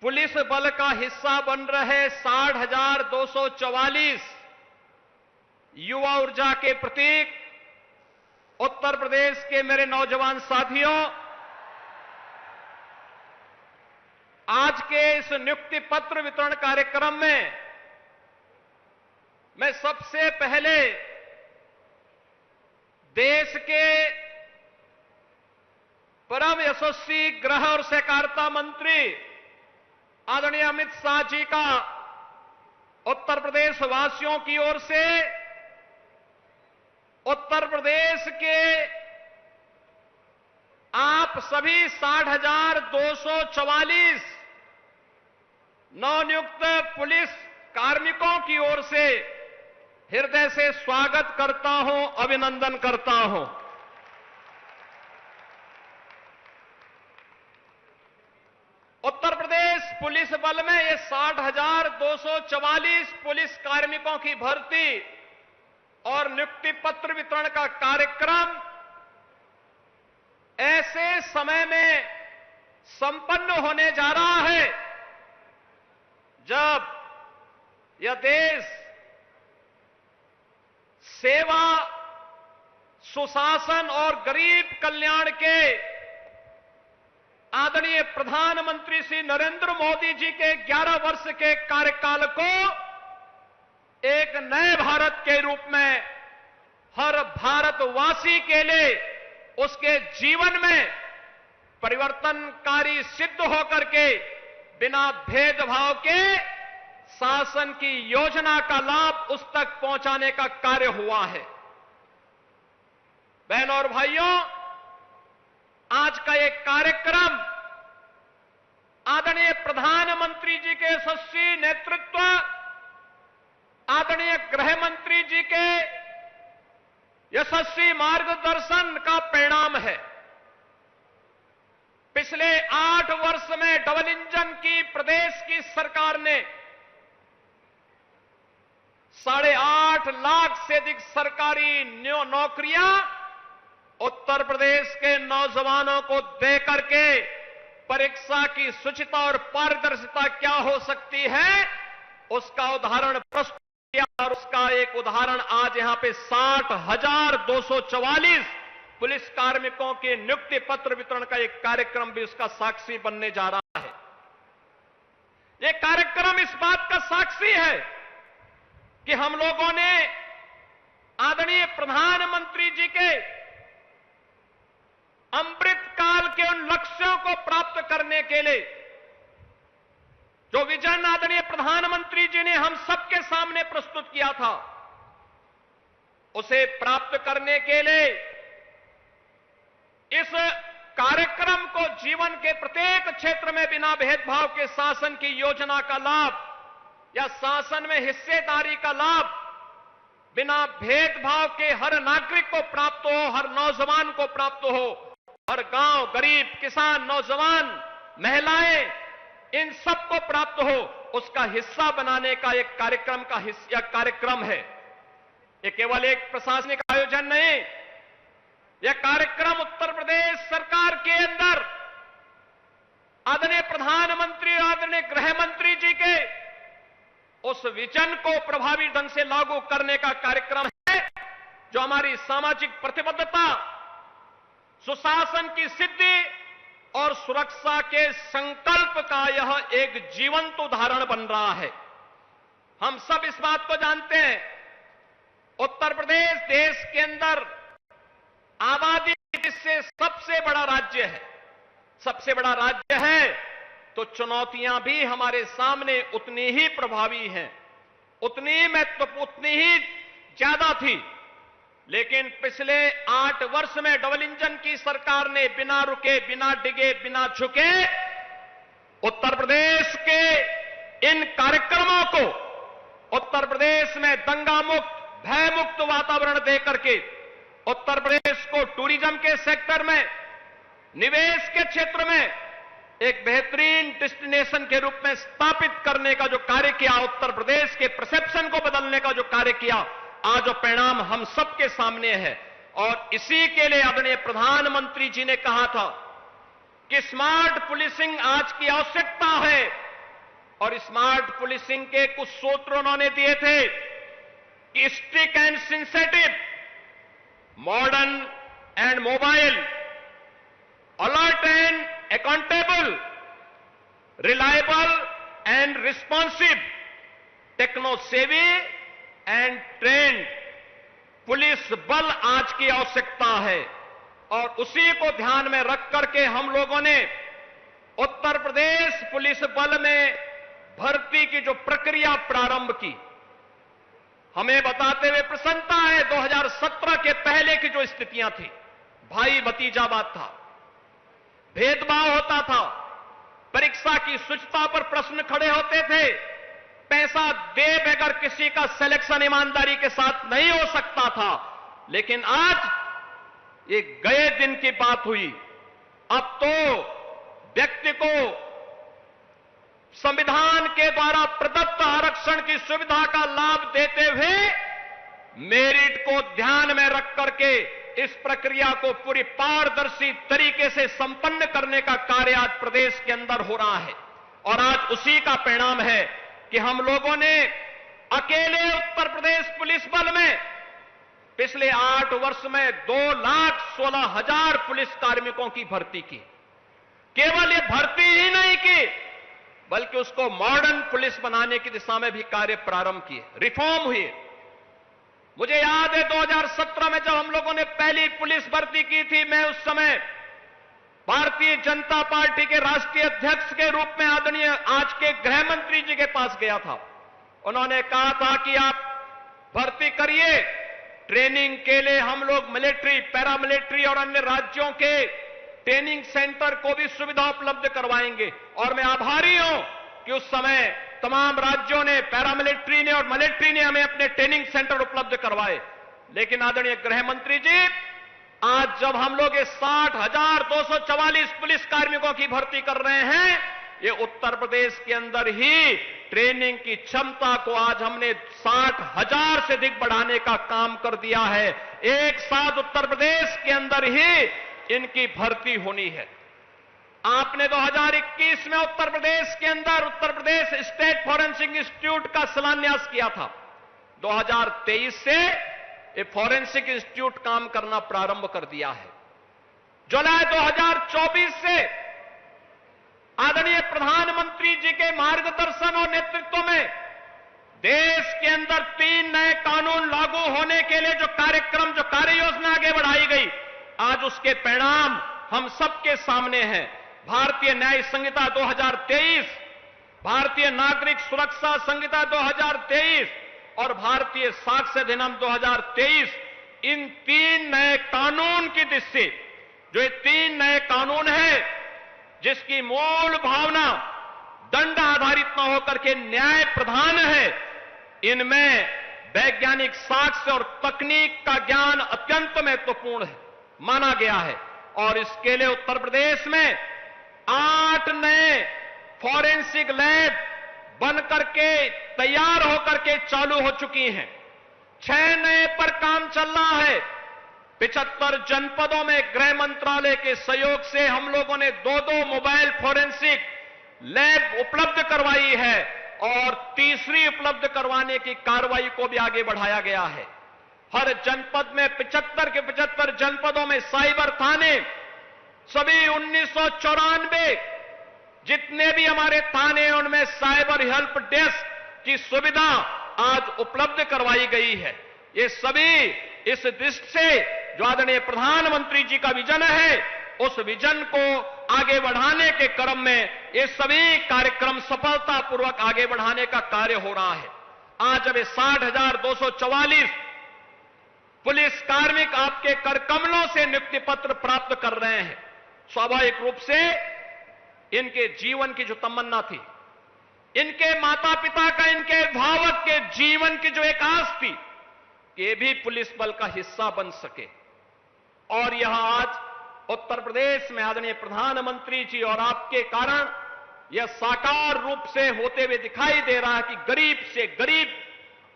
पुलिस बल का हिस्सा बन रहे 60,244 युवा ऊर्जा के प्रतीक उत्तर प्रदेश के मेरे नौजवान साथियों, आज के इस नियुक्ति पत्र वितरण कार्यक्रम में मैं सबसे पहले देश के परम यशस्वी गृह और सहकारिता मंत्री आदरणीय अमित शाह जी का उत्तर प्रदेश वासियों की ओर से उत्तर प्रदेश के आप सभी 60,244 नवनियुक्त पुलिस कार्मिकों की ओर से हृदय से स्वागत करता हूं, अभिनंदन करता हूं। उत्तर प्रदेश पुलिस बल में ये 60,244 पुलिस कार्मिकों की भर्ती और नियुक्ति पत्र वितरण का कार्यक्रम ऐसे समय में संपन्न होने जा रहा है जब यह देश सेवा, सुशासन और गरीब कल्याण के आदरणीय प्रधानमंत्री श्री नरेंद्र मोदी जी के 11 वर्ष के कार्यकाल को एक नए भारत के रूप में हर भारतवासी के लिए उसके जीवन में परिवर्तनकारी सिद्ध होकर के बिना भेदभाव के शासन की योजना का लाभ उस तक पहुंचाने का कार्य हुआ है। बहनों और भाइयों, आज का एक कार्यक्रम आदरणीय प्रधानमंत्री जी के यशस्वी नेतृत्व, आदरणीय गृह मंत्री जी के यशस्वी मार्गदर्शन का परिणाम है। पिछले 8 वर्ष में डबल इंजन की प्रदेश की सरकार ने 8.5 लाख से अधिक सरकारी नौकरियां उत्तर प्रदेश के नौजवानों को दे करके परीक्षा की शुचिता और पारदर्शिता क्या हो सकती है उसका उदाहरण प्रस्तुत किया। और उसका एक उदाहरण आज यहां पे 60,244 पुलिस कार्मिकों के नियुक्ति पत्र वितरण का एक कार्यक्रम भी उसका साक्षी बनने जा रहा है। यह कार्यक्रम इस बात का साक्षी है कि हम लोगों ने आदरणीय प्रधानमंत्री जी के अमृत काल के उन लक्ष्यों को प्राप्त करने के लिए जो विजन आदरणीय प्रधानमंत्री जी ने हम सबके सामने प्रस्तुत किया था, उसे प्राप्त करने के लिए इस कार्यक्रम को जीवन के प्रत्येक क्षेत्र में बिना भेदभाव के शासन की योजना का लाभ या शासन में हिस्सेदारी का लाभ बिना भेदभाव के हर नागरिक को प्राप्त हो, हर नौजवान को प्राप्त हो, हर गांव, गरीब, किसान, नौजवान, महिलाएं, इन सबको प्राप्त हो, उसका हिस्सा बनाने का एक कार्यक्रम का हिस्सा कार्यक्रम है। यह केवल एक प्रशासनिक आयोजन नहीं, यह कार्यक्रम उत्तर प्रदेश सरकार के अंदर आदरणीय प्रधानमंत्री और आदरणीय गृह मंत्री जी के उस विजन को प्रभावी ढंग से लागू करने का कार्यक्रम है, जो हमारी सामाजिक प्रतिबद्धता, सुशासन की सिद्धि और सुरक्षा के संकल्प का यह एक जीवंत उदाहरण बन रहा है। हम सब इस बात को जानते हैं, उत्तर प्रदेश देश के अंदर आबादी से सबसे बड़ा राज्य है। सबसे बड़ा राज्य है तो चुनौतियां भी हमारे सामने उतनी ही प्रभावी हैं, उतनी ही ज्यादा थी। लेकिन पिछले 8 वर्ष में डबल इंजन की सरकार ने बिना रुके, बिना डिगे, बिना झुके उत्तर प्रदेश के इन कार्यक्रमों को उत्तर प्रदेश में दंगा मुक्त, भय मुक्त वातावरण देकर के उत्तर प्रदेश को टूरिज्म के सेक्टर में, निवेश के क्षेत्र में एक बेहतरीन डेस्टिनेशन के रूप में स्थापित करने का जो कार्य किया, उत्तर प्रदेश के परसेप्शन को बदलने का जो कार्य किया, आज जो परिणाम हम सबके सामने है। और इसी के लिए आदरणीय प्रधानमंत्री जी ने कहा था कि स्मार्ट पुलिसिंग आज की आवश्यकता है। और स्मार्ट पुलिसिंग के कुछ सूत्र उन्होंने दिए थे कि strict and sensitive, modern and mobile, alert and accountable, reliable and responsive, techno savvy and trained police बल आज की आवश्यकता है। और उसी को ध्यान में रख करके हम लोगों ने उत्तर प्रदेश पुलिस बल में भर्ती की जो प्रक्रिया प्रारंभ की, हमें बताते हुए प्रसन्नता है 2017 के पहले की जो स्थितियां थी, भाई भतीजावाद था, भेदभाव होता था, परीक्षा की शुचिता पर प्रश्न खड़े होते थे, पैसा दे बगैर किसी का सिलेक्शन ईमानदारी के साथ नहीं हो सकता था। लेकिन आज ये गए दिन की बात हुई, अब तो व्यक्ति को संविधान के द्वारा प्रदत्त आरक्षण की सुविधा का लाभ देते हुए मेरिट को ध्यान में रख करके इस प्रक्रिया को पूरी पारदर्शी तरीके से संपन्न करने का कार्य आज प्रदेश के अंदर हो रहा है। और आज उसी का परिणाम है कि हम लोगों ने अकेले उत्तर प्रदेश पुलिस बल में पिछले 8 वर्ष में 2,16,000 पुलिस कार्मिकों की भर्ती की। केवल ये भर्ती ही नहीं की, बल्कि उसको मॉडर्न पुलिस बनाने की दिशा में भी कार्य प्रारंभ किए, रिफॉर्म हुए। मुझे याद है 2017 में जब हम लोगों ने पहली पुलिस भर्ती की थी, मैं उस समय भारतीय जनता पार्टी के राष्ट्रीय अध्यक्ष के रूप में आदरणीय आज के गृह मंत्री जी के पास गया था। उन्होंने कहा था कि आप भर्ती करिए, ट्रेनिंग के लिए हम लोग मिलिट्री, पैरामिलिट्री और अन्य राज्यों के ट्रेनिंग सेंटर को भी सुविधा उपलब्ध करवाएंगे। और मैं आभारी हूं कि उस समय तमाम राज्यों ने, पैरामिलिट्री ने और मिलिट्री ने हमें अपने ट्रेनिंग सेंटर उपलब्ध करवाए। लेकिन आदरणीय गृह मंत्री जी, आज जब हम लोग ये 60,244 पुलिस कार्मिकों की भर्ती कर रहे हैं, ये उत्तर प्रदेश के अंदर ही ट्रेनिंग की क्षमता को आज हमने 60,000 से अधिक बढ़ाने का काम कर दिया है। एक साथ उत्तर प्रदेश के अंदर ही इनकी भर्ती होनी है। आपने 2021 में उत्तर प्रदेश के अंदर उत्तर प्रदेश स्टेट फॉरेंसिक इंस्टीट्यूट का शिलान्यास किया था। 2023 से ये फॉरेंसिक इंस्टीट्यूट काम करना प्रारंभ कर दिया है। जुलाई 2024 से आदरणीय प्रधानमंत्री जी के मार्गदर्शन और नेतृत्व में देश के अंदर 3 नए कानून लागू होने के लिए जो कार्यक्रम, जो कार्य योजना आगे बढ़ाई गई, आज उसके परिणाम हम सबके सामने हैं। भारतीय न्याय संहिता 2023, भारतीय नागरिक सुरक्षा संहिता 2023 और भारतीय साक्ष्य अधिनियम 2023, इन 3 नए कानून की दृष्टि, जो ये 3 नए कानून हैं, जिसकी मूल भावना दंड आधारित न होकर के न्याय प्रधान है, इनमें वैज्ञानिक साक्ष्य और तकनीक का ज्ञान अत्यंत महत्वपूर्ण है माना गया है। और इसके लिए उत्तर प्रदेश में 8 नए फॉरेंसिक लैब बनकर के तैयार होकर के चालू हो चुकी हैं। 6 नए पर काम चल रहा है। 75 जनपदों में गृह मंत्रालय के सहयोग से हम लोगों ने 2-2 मोबाइल फॉरेंसिक लैब उपलब्ध करवाई है और तीसरी उपलब्ध करवाने की कार्रवाई को भी आगे बढ़ाया गया है। हर जनपद में 75 के 75 जनपदों में साइबर थाने, सभी 1994 जितने भी हमारे थाने हैं, उनमें साइबर हेल्प डेस्क की सुविधा आज उपलब्ध करवाई गई है। ये सभी इस दृष्टि से जो आदरणीय प्रधानमंत्री जी का विजन है, उस विजन को आगे बढ़ाने के क्रम में ये सभी कार्यक्रम सफलतापूर्वक आगे बढ़ाने का कार्य हो रहा है। आज जब 60,244 पुलिस कार्मिक आपके कर कमलों से नियुक्ति पत्र प्राप्त कर रहे हैं, स्वाभाविक रूप से इनके जीवन की जो तमन्ना थी, इनके माता पिता का, इनके अभिभावक के जीवन की जो एक आस थी कि ये भी पुलिस बल का हिस्सा बन सके, और यह आज उत्तर प्रदेश में आदरणीय प्रधानमंत्री जी और आपके कारण यह साकार रूप से होते हुए दिखाई दे रहा है कि गरीब से गरीब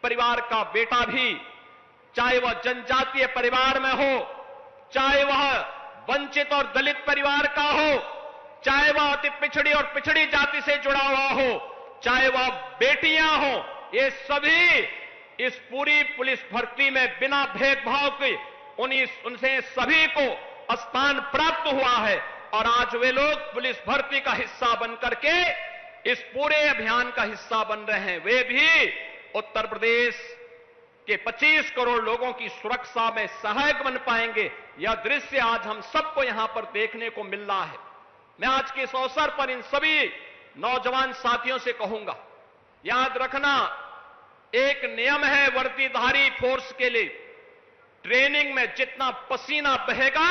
परिवार का बेटा भी, चाहे वह जनजातीय परिवार में हो, चाहे वह वंचित और दलित परिवार का हो, चाहे वह अति पिछड़ी और पिछड़ी जाति से जुड़ा हुआ हो, चाहे वह बेटियां हो, ये सभी इस पूरी पुलिस भर्ती में बिना भेदभाव के उनसे सभी को स्थान प्राप्त हुआ है। और आज वे लोग पुलिस भर्ती का हिस्सा बनकर के इस पूरे अभियान का हिस्सा बन रहे हैं। वे भी उत्तर प्रदेश के 25 करोड़ लोगों की सुरक्षा में सहायक बन पाएंगे। यह दृश्य आज हम सबको यहां पर देखने को मिल रहा है। मैं आज के इस अवसर पर इन सभी नौजवान साथियों से कहूंगा, याद रखना, एक नियम है वर्दीधारी फोर्स के लिए, ट्रेनिंग में जितना पसीना बहेगा,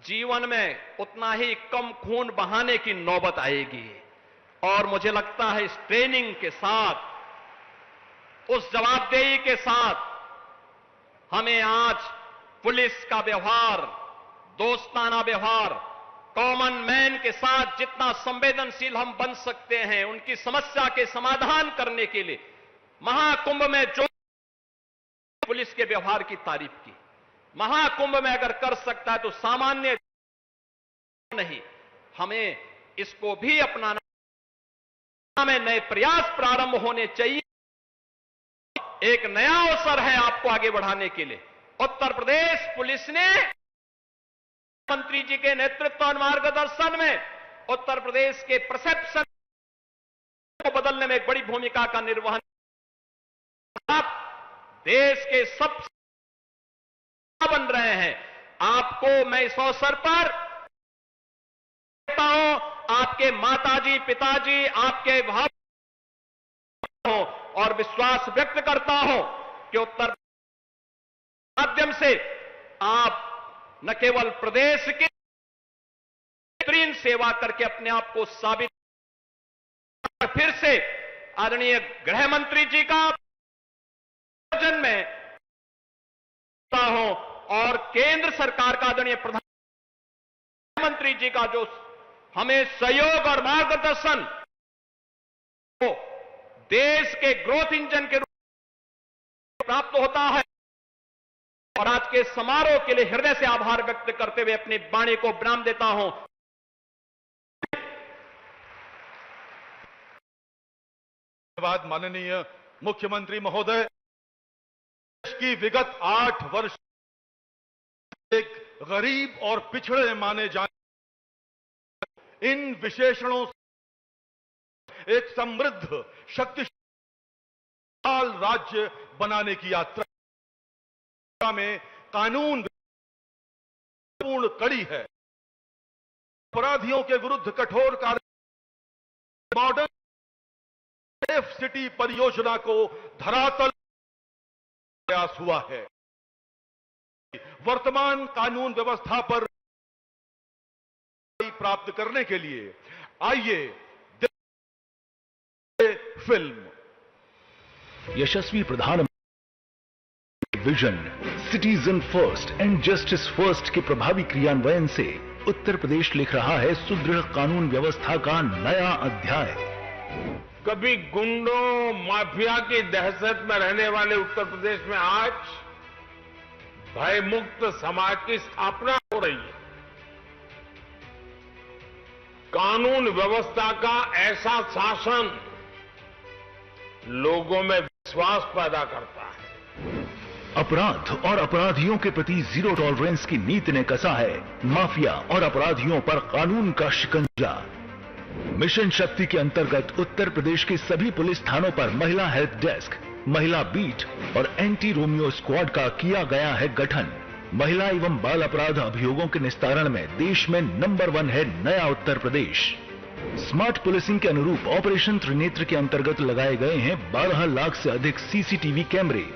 जीवन में उतना ही कम खून बहाने की नौबत आएगी। और मुझे लगता है इस ट्रेनिंग के साथ, उस जवाबदेही के साथ, हमें आज पुलिस का व्यवहार, दोस्ताना व्यवहार, कॉमन मैन के साथ जितना संवेदनशील हम बन सकते हैं, उनकी समस्या के समाधान करने के लिए महाकुंभ में जो पुलिस के व्यवहार की तारीफ की। महाकुंभ में अगर कर सकता है तो सामान्य नहीं, हमें इसको भी अपनाना में नए प्रयास प्रारंभ होने चाहिए। एक नया अवसर है आपको आगे बढ़ाने के लिए। उत्तर प्रदेश पुलिस ने मंत्री जी के नेतृत्व और मार्गदर्शन में उत्तर प्रदेश के परसेप्शन को बदलने में एक बड़ी भूमिका का निर्वहन। आप देश के सबसे बन रहे हैं। आपको मैं इस अवसर पर कहता हूं, आपके माताजी पिताजी आपके भाव और विश्वास व्यक्त करता हूं कि उत्तर माध्यम से आप न केवल प्रदेश के बेहतरीन सेवा करके अपने आप को साबित, फिर से आदरणीय गृह मंत्री जी का जन में हूं और केंद्र सरकार का आदरणीय प्रधानमंत्री जी का जो हमें सहयोग और मार्गदर्शन को देश के ग्रोथ इंजन के रूप में प्राप्त होता है। और आज के समारोह के लिए हृदय से आभार व्यक्त करते हुए अपनी वाणी को विराम देता हूं। धन्यवाद माननीय मुख्यमंत्री महोदय। देश की विगत 8 वर्ष एक गरीब और पिछड़े माने जाने इन विशेषणों से एक समृद्ध शक्तिशाली राज्य बनाने की यात्रा में कानून पूर्ण कड़ी है। अपराधियों के विरुद्ध कठोर कार्य मॉडर्न सेफ सिटी परियोजना को धरातल प्रयास हुआ है। वर्तमान कानून व्यवस्था पर प्राप्त करने के लिए आइए फिल्म। यशस्वी प्रधानमंत्री vision citizen first and justice first के प्रभावी क्रियान्वयन से उत्तर प्रदेश लिख रहा है सुदृढ़ कानून व्यवस्था का नया अध्याय। कभी गुंडों माफिया की दहशत में रहने वाले उत्तर प्रदेश में आज भयमुक्त समाज की स्थापना हो रही है। कानून व्यवस्था का ऐसा शासन लोगों में विश्वास पैदा करता है। अपराध और अपराधियों के प्रति जीरो टॉलरेंस की नीति ने कसा है माफिया और अपराधियों पर कानून का शिकंजा। मिशन शक्ति के अंतर्गत उत्तर प्रदेश के सभी पुलिस थानों पर महिला हेल्प डेस्क, महिला बीट और एंटी रोमियो स्क्वाड का किया गया है गठन। महिला एवं बाल अपराध अभियोगों के निस्तारण में देश में नंबर 1 है नया उत्तर प्रदेश। स्मार्ट पुलिसिंग के अनुरूप ऑपरेशन त्रिनेत्र के अंतर्गत लगाए गए हैं 12 लाख से अधिक सीसीटीवी कैमरे।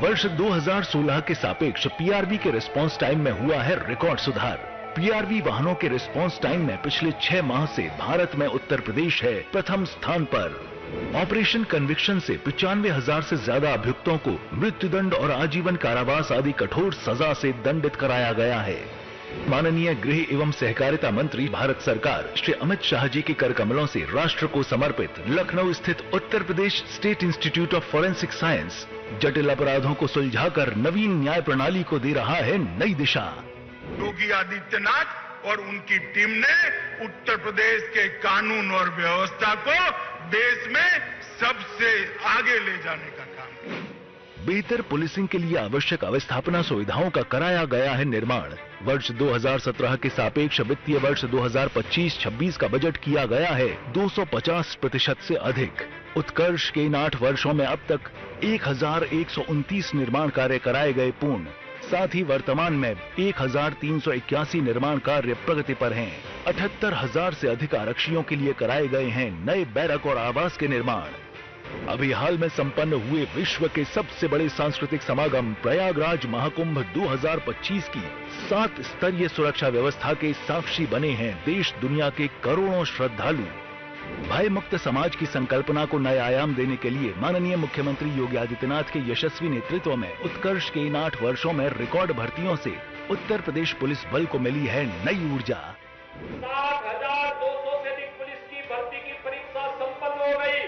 वर्ष 2016 के सापेक्ष पीआरवी के रिस्पांस टाइम में हुआ है रिकॉर्ड सुधार। पीआरवी वाहनों के रिस्पांस टाइम में पिछले 6 माह से भारत में उत्तर प्रदेश है प्रथम स्थान पर। ऑपरेशन कन्विक्शन से 95,000 से ज्यादा अभियुक्तों को मृत्युदंड और आजीवन कारावास आदि कठोर सजा से दंडित कराया गया है। माननीय गृह एवं सहकारिता मंत्री भारत सरकार श्री अमित शाह जी के कर कमलों से राष्ट्र को समर्पित लखनऊ स्थित Uttar Pradesh state institute of forensic science जटिल अपराधों को सुलझाकर नवीन न्याय प्रणाली को दे रहा है नई दिशा। योगी आदित्यनाथ और उनकी टीम ने उत्तर प्रदेश के कानून और व्यवस्था को देश में सबसे आगे ले जाने का काम किया। बेहतर पुलिसिंग के लिए आवश्यक अवस्थापना सुविधाओं का कराया गया है निर्माण। वर्ष 2017 के सापेक्ष वित्तीय वर्ष 2025-26 का बजट किया गया है 250% से अधिक। उत्कर्ष के इन 8 वर्षों में अब तक 1129 निर्माण कार्य कराए गए पूर्ण। साथ ही वर्तमान में 1381 निर्माण कार्य प्रगति पर हैं। 78,000 से अधिक आरक्षियों के लिए कराए गए हैं नए बैरक और आवास के निर्माण। अभी हाल में संपन्न हुए विश्व के सबसे बड़े सांस्कृतिक समागम प्रयागराज महाकुंभ 2025 की 7 स्तरीय सुरक्षा व्यवस्था के साक्षी बने हैं देश दुनिया के करोड़ों श्रद्धालु। भय मुक्त समाज की संकल्पना को नए आयाम देने के लिए माननीय मुख्यमंत्री योगी आदित्यनाथ के यशस्वी नेतृत्व में उत्कर्ष के इन 8 वर्षों में रिकॉर्ड भर्तियों से उत्तर प्रदेश पुलिस बल को मिली है नई ऊर्जा। 60,200 से अधिक पुलिस की भर्ती की परीक्षा संपन्न हो गई।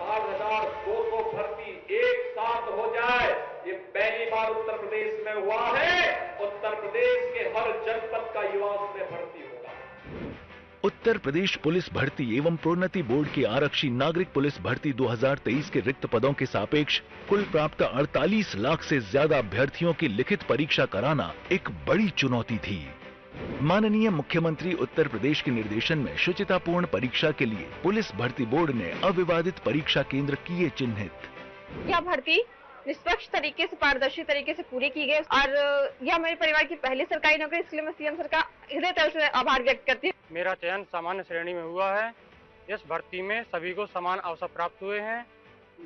60,200 भर्ती एक साथ हो जाए ये पहली बार उत्तर प्रदेश में हुआ है। उत्तर प्रदेश के हर जनपद का युवा उसमें भर्ती होगा। उत्तर प्रदेश पुलिस भर्ती एवं प्रोन्नति बोर्ड के आरक्षी नागरिक पुलिस भर्ती 2023 के रिक्त पदों के सापेक्ष कुल प्राप्त 48 लाख से ज्यादा अभ्यर्थियों की लिखित परीक्षा कराना एक बड़ी चुनौती थी। माननीय मुख्यमंत्री उत्तर प्रदेश के निर्देशन में शुचितापूर्ण परीक्षा के लिए पुलिस भर्ती बोर्ड ने अविवादित परीक्षा केंद्र किए चिन्हित। यह भर्ती निष्पक्ष तरीके से, पारदर्शी तरीके से पूरी की गई और यह मेरे परिवार की पहली सरकारी नौकरी, इसलिए मैं सीएम सर का हृदय तल से आभार व्यक्त करती हूँ। मेरा चयन सामान्य श्रेणी में हुआ है। इस भर्ती में सभी को समान अवसर प्राप्त हुए हैं।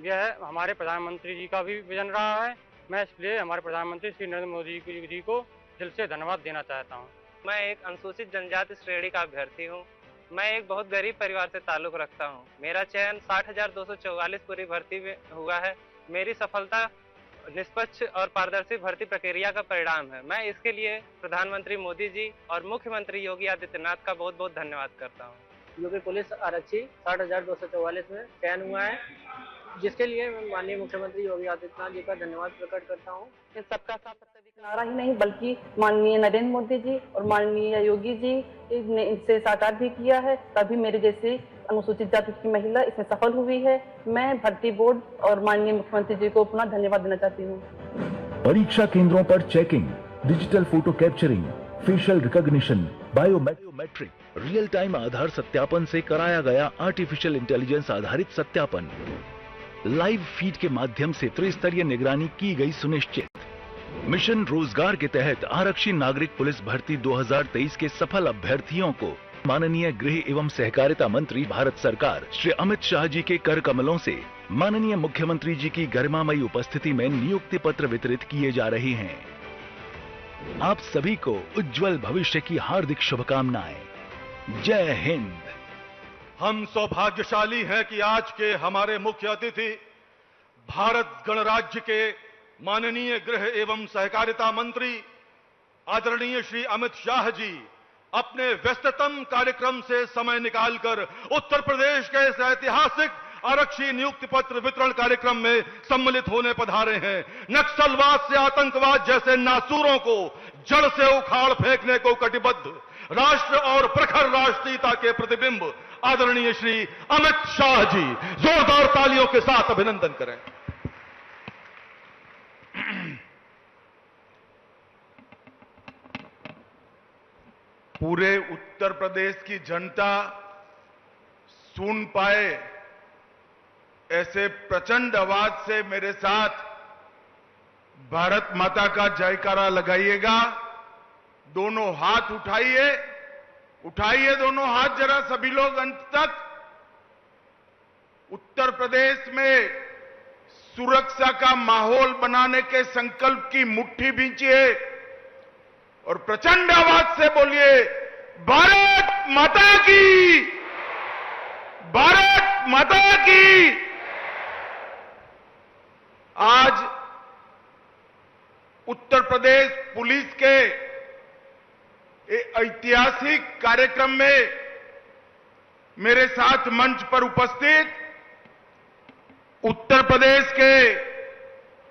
यह हमारे प्रधानमंत्री जी का भी विजन रहा है। मैं इसलिए हमारे प्रधानमंत्री श्री नरेंद्र मोदी जी को दिल से धन्यवाद देना चाहता हूँ। मैं एक अनुसूचित जनजाति श्रेणी का अभ्यर्थी हूँ। मैं एक बहुत गरीब परिवार से ताल्लुक रखता हूँ। मेरा चयन 60,244 पूरी भर्ती में हुआ है। मेरी सफलता निष्पक्ष और पारदर्शी भर्ती प्रक्रिया का परिणाम है। मैं इसके लिए प्रधानमंत्री मोदी जी और मुख्यमंत्री योगी आदित्यनाथ का बहुत बहुत धन्यवाद करता हूँ। जो कि पुलिस आरक्षी 60,244 में चयन हुआ है, जिसके लिए मैं माननीय मुख्यमंत्री योगी आदित्यनाथ जी का धन्यवाद प्रकट करता हूँ। सबका साथ सबका नारा ही नहीं बल्कि माननीय नरेंद्र मोदी जी और माननीय योगी जी ने इनसे साकार भी किया है, तभी मेरे जैसी अनुसूचित जाति की महिला इसमें सफल हुई है। मैं भर्ती बोर्ड और माननीय मुख्यमंत्री जी को पुनः धन्यवाद देना चाहती हूँ। परीक्षा केंद्रों पर checking, digital photo capturing, facial recognition, biometric, real time Aadhaar सत्यापन से कराया गया आर्टिफिशियल इंटेलिजेंस आधारित सत्यापन। लाइव फीड के माध्यम से त्रिस्तरीय निगरानी की गई सुनिश्चित। मिशन रोजगार के तहत आरक्षी नागरिक पुलिस भर्ती 2023 के सफल अभ्यर्थियों को माननीय गृह एवं सहकारिता मंत्री भारत सरकार श्री अमित शाह जी के कर कमलों से माननीय मुख्यमंत्री जी की गरिमामयी उपस्थिति में नियुक्ति पत्र वितरित किए जा रहे हैं। आप सभी को उज्जवल भविष्य की हार्दिक शुभकामनाएं। जय हिंद। हम सौभाग्यशाली हैं कि आज के हमारे मुख्य अतिथि भारत गणराज्य के माननीय गृह एवं सहकारिता मंत्री आदरणीय श्री अमित शाह जी अपने व्यस्ततम कार्यक्रम से समय निकालकर उत्तर प्रदेश के इस ऐतिहासिक आरक्षी नियुक्ति पत्र वितरण कार्यक्रम में सम्मिलित होने पधारे हैं। नक्सलवाद से आतंकवाद जैसे नासूरों को जड़ से उखाड़ फेंकने को कटिबद्ध राष्ट्र और प्रखर राष्ट्रीयता के प्रतिबिंब आदरणीय श्री अमित शाह जी, जोरदार तालियों के साथ अभिनंदन करें। पूरे उत्तर प्रदेश की जनता सुन पाए ऐसे प्रचंड आवाज से मेरे साथ भारत माता का जयकारा लगाइएगा। दोनों हाथ उठाइए, उठाइए दोनों हाथ जरा सभी लोग अंत तक। उत्तर प्रदेश में सुरक्षा का माहौल बनाने के संकल्प की मुट्ठी भींचिए और प्रचंड आवाज से बोलिए, भारत माता की, भारत माता की। आज उत्तर प्रदेश पुलिस के ऐतिहासिक कार्यक्रम में मेरे साथ मंच पर उपस्थित उत्तर प्रदेश के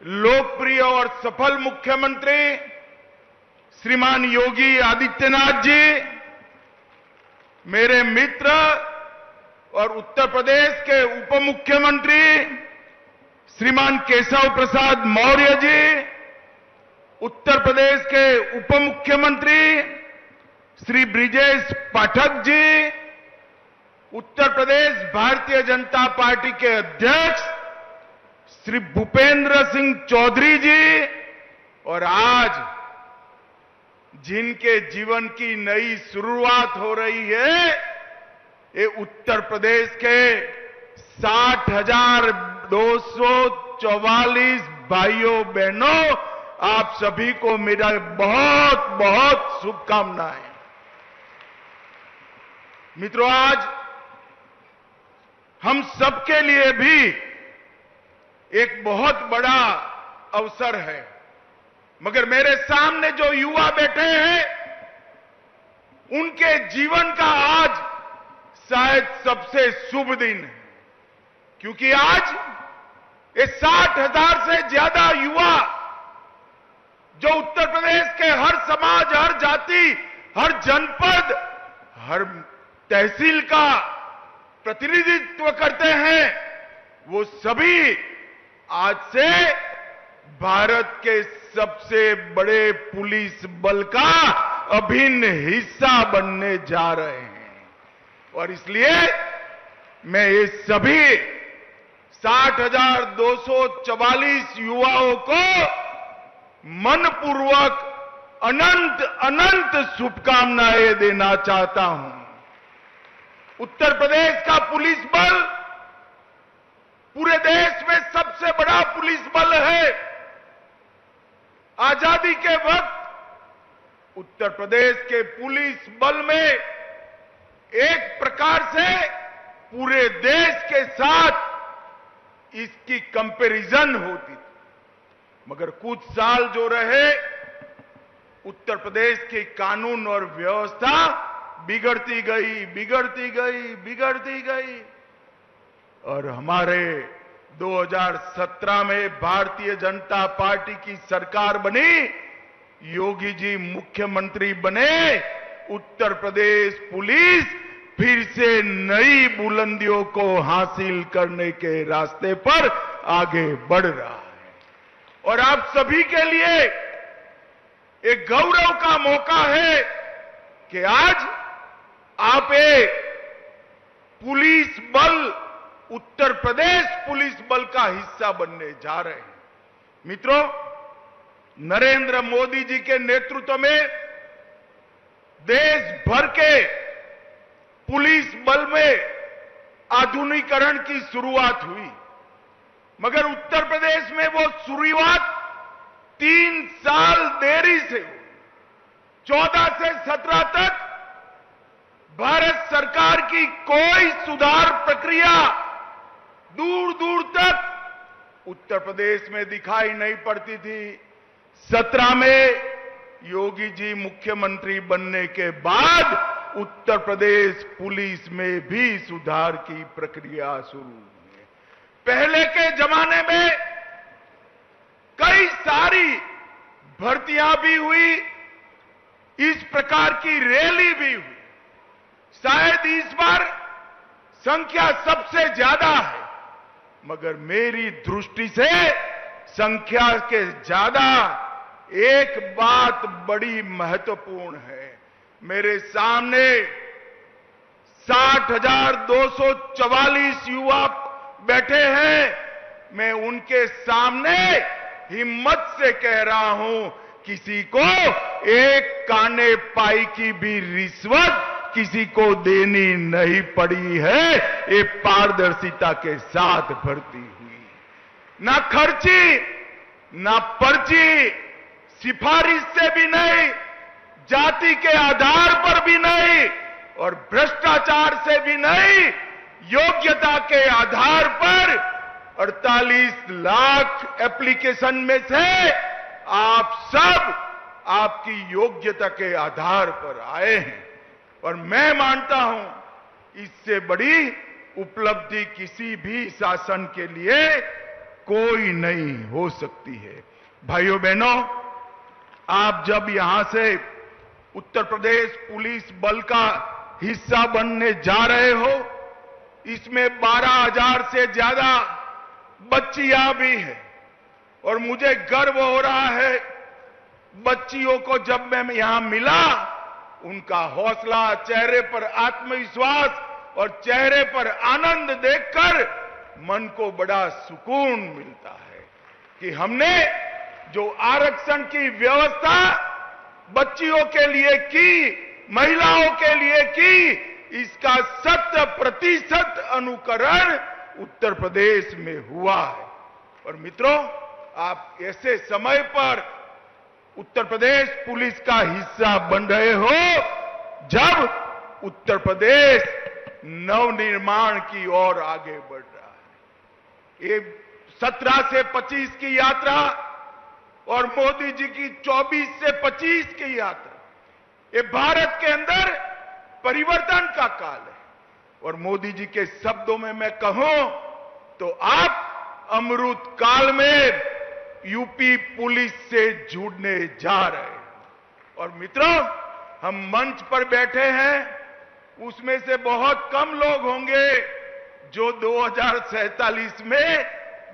लोकप्रिय और सफल मुख्यमंत्री श्रीमान योगी आदित्यनाथ जी, मेरे मित्र और उत्तर प्रदेश के उप मुख्यमंत्री श्रीमान केशव प्रसाद मौर्य जी, उत्तर प्रदेश के उप मुख्यमंत्री श्री ब्रिजेश पाठक जी, उत्तर प्रदेश भारतीय जनता पार्टी के अध्यक्ष श्री भूपेंद्र सिंह चौधरी जी, और आज जिनके जीवन की नई शुरुआत हो रही है, ये उत्तर प्रदेश के 60,244 भाइयों बहनों, आप सभी को मेरा बहुत बहुत शुभकामनाएं। मित्रों, आज हम सबके लिए भी एक बहुत बड़ा अवसर है, मगर मेरे सामने जो युवा बैठे हैं, उनके जीवन का आज शायद सबसे शुभ दिन है, क्योंकि आज ये 60,000 से ज्यादा युवा जो उत्तर प्रदेश के हर समाज, हर जाति, हर जनपद, हर तहसील का प्रतिनिधित्व करते हैं, वो सभी आज से भारत के सबसे बड़े पुलिस बल का अभिन्न हिस्सा बनने जा रहे हैं। और इसलिए मैं ये सभी 60,244 युवाओं को मनपूर्वक अनंत अनंत शुभकामनाएं देना चाहता हूं। उत्तर प्रदेश का पुलिस बल पूरे देश में सबसे बड़ा पुलिस बल है। आजादी के वक्त उत्तर प्रदेश के पुलिस बल में एक प्रकार से पूरे देश के साथ इसकी कंपैरिजन होती थी, मगर कुछ साल जो रहे उत्तर प्रदेश की कानून और व्यवस्था बिगड़ती गई और हमारे 2017 में भारतीय जनता पार्टी की सरकार बनी, योगी जी मुख्यमंत्री बने, उत्तर प्रदेश पुलिस फिर से नई बुलंदियों को हासिल करने के रास्ते पर आगे बढ़ रहा है। और आप सभी के लिए एक गौरव का मौका है कि आज आप एक पुलिस बल, उत्तर प्रदेश पुलिस बल का हिस्सा बनने जा रहे हैं। मित्रों, नरेंद्र मोदी जी के नेतृत्व में देश भर के पुलिस बल में आधुनिकीकरण की शुरुआत हुई, मगर उत्तर प्रदेश में वो शुरुआत 3 साल देरी से हुई। 14 से 17 तक भारत सरकार की कोई सुधार प्रक्रिया दूर दूर तक उत्तर प्रदेश में दिखाई नहीं पड़ती थी। 17 में योगी जी मुख्यमंत्री बनने के बाद उत्तर प्रदेश पुलिस में भी सुधार की प्रक्रिया शुरू हुई। पहले के जमाने में कई सारी भर्तियां भी हुई, इस प्रकार की रैली भी हुई। शायद इस बार संख्या सबसे ज्यादा है, मगर मेरी दृष्टि से संख्या के ज्यादा एक बात बड़ी महत्वपूर्ण है। मेरे सामने 60,244 युवा बैठे हैं। मैं उनके सामने हिम्मत से कह रहा हूं, किसी को एक काने पाई की भी रिश्वत किसी को देनी नहीं पड़ी है। ये पारदर्शिता के साथ भर्ती हुई, ना खर्ची, ना पर्ची, सिफारिश से भी नहीं, जाति के आधार पर भी नहीं और भ्रष्टाचार से भी नहीं, योग्यता के आधार पर 48 लाख एप्लीकेशन में से आप सब आपकी योग्यता के आधार पर आए हैं। और मैं मानता हूं इससे बड़ी उपलब्धि किसी भी शासन के लिए कोई नहीं हो सकती है। भाइयों बहनों, आप जब यहां से उत्तर प्रदेश पुलिस बल का हिस्सा बनने जा रहे हो, इसमें 12,000 से ज्यादा बच्चियां भी हैं और मुझे गर्व हो रहा है। बच्चियों को जब मैं यहां मिला, उनका हौसला, चेहरे पर आत्मविश्वास और चेहरे पर आनंद देखकर मन को बड़ा सुकून मिलता है कि हमने जो आरक्षण की व्यवस्था बच्चियों के लिए की, महिलाओं के लिए की, इसका 100% अनुकरण उत्तर प्रदेश में हुआ है। और मित्रों, आप ऐसे समय पर उत्तर प्रदेश पुलिस का हिस्सा बन रहे हो जब उत्तर प्रदेश नवनिर्माण की ओर आगे बढ़ रहा है। ये 17 से 25 की यात्रा और मोदी जी की 24 से 25 की यात्रा, ये भारत के अंदर परिवर्तन का काल है। और मोदी जी के शब्दों में मैं कहूं तो आप अमृत काल में यूपी पुलिस से जुड़ने जा रहे हैं। और मित्रों, हम मंच पर बैठे हैं, उसमें से बहुत कम लोग होंगे जो 2047 में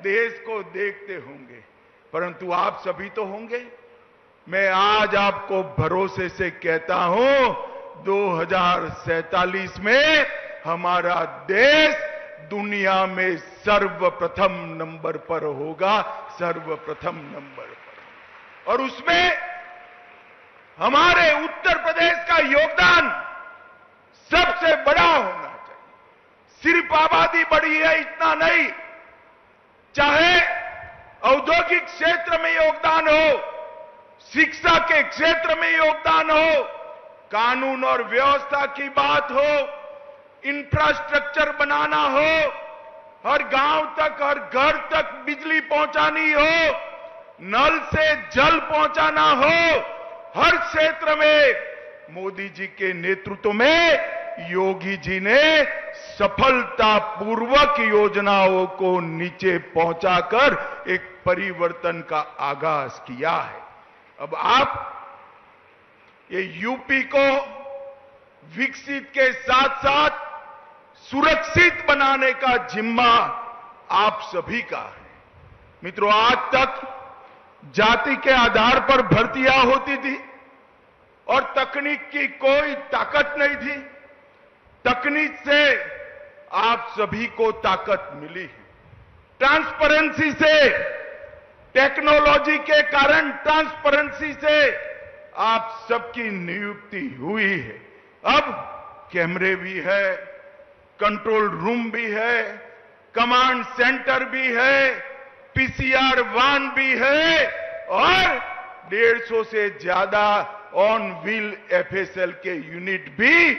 देश को देखते होंगे, परंतु आप सभी तो होंगे। मैं आज आपको भरोसे से कहता हूं, 2047 में हमारा देश दुनिया में सर्वप्रथम नंबर पर होगा, सर्वप्रथम नंबर पर। और उसमें हमारे उत्तर प्रदेश का योगदान सबसे बड़ा होना चाहिए। सिर्फ आबादी बढ़ी है इतना नहीं, चाहे औद्योगिक क्षेत्र में योगदान हो, शिक्षा के क्षेत्र में योगदान हो, कानून और व्यवस्था की बात हो, इंफ्रास्ट्रक्चर बनाना हो, हर गांव तक, हर घर तक बिजली पहुंचानी हो, नल से जल पहुंचाना हो, हर क्षेत्र में मोदी जी के नेतृत्व में योगी जी ने सफलतापूर्वक योजनाओं को नीचे पहुंचाकर एक परिवर्तन का आगाज किया है। अब आप ये यूपी को विकसित के साथ साथ सुरक्षित बनाने का जिम्मा आप सभी का है। मित्रों, आज तक जाति के आधार पर भर्तियां होती थी और तकनीक की कोई ताकत नहीं थी। तकनीक से आप सभी को ताकत मिली है। ट्रांसपेरेंसी से, टेक्नोलॉजी के कारण ट्रांसपेरेंसी से आप सबकी नियुक्ति हुई है। अब कैमरे भी है, कंट्रोल रूम भी है, कमांड सेंटर भी है, पीसीआर वाहन भी है और 150 से ज्यादा ऑन व्हील एफएसएल के यूनिट भी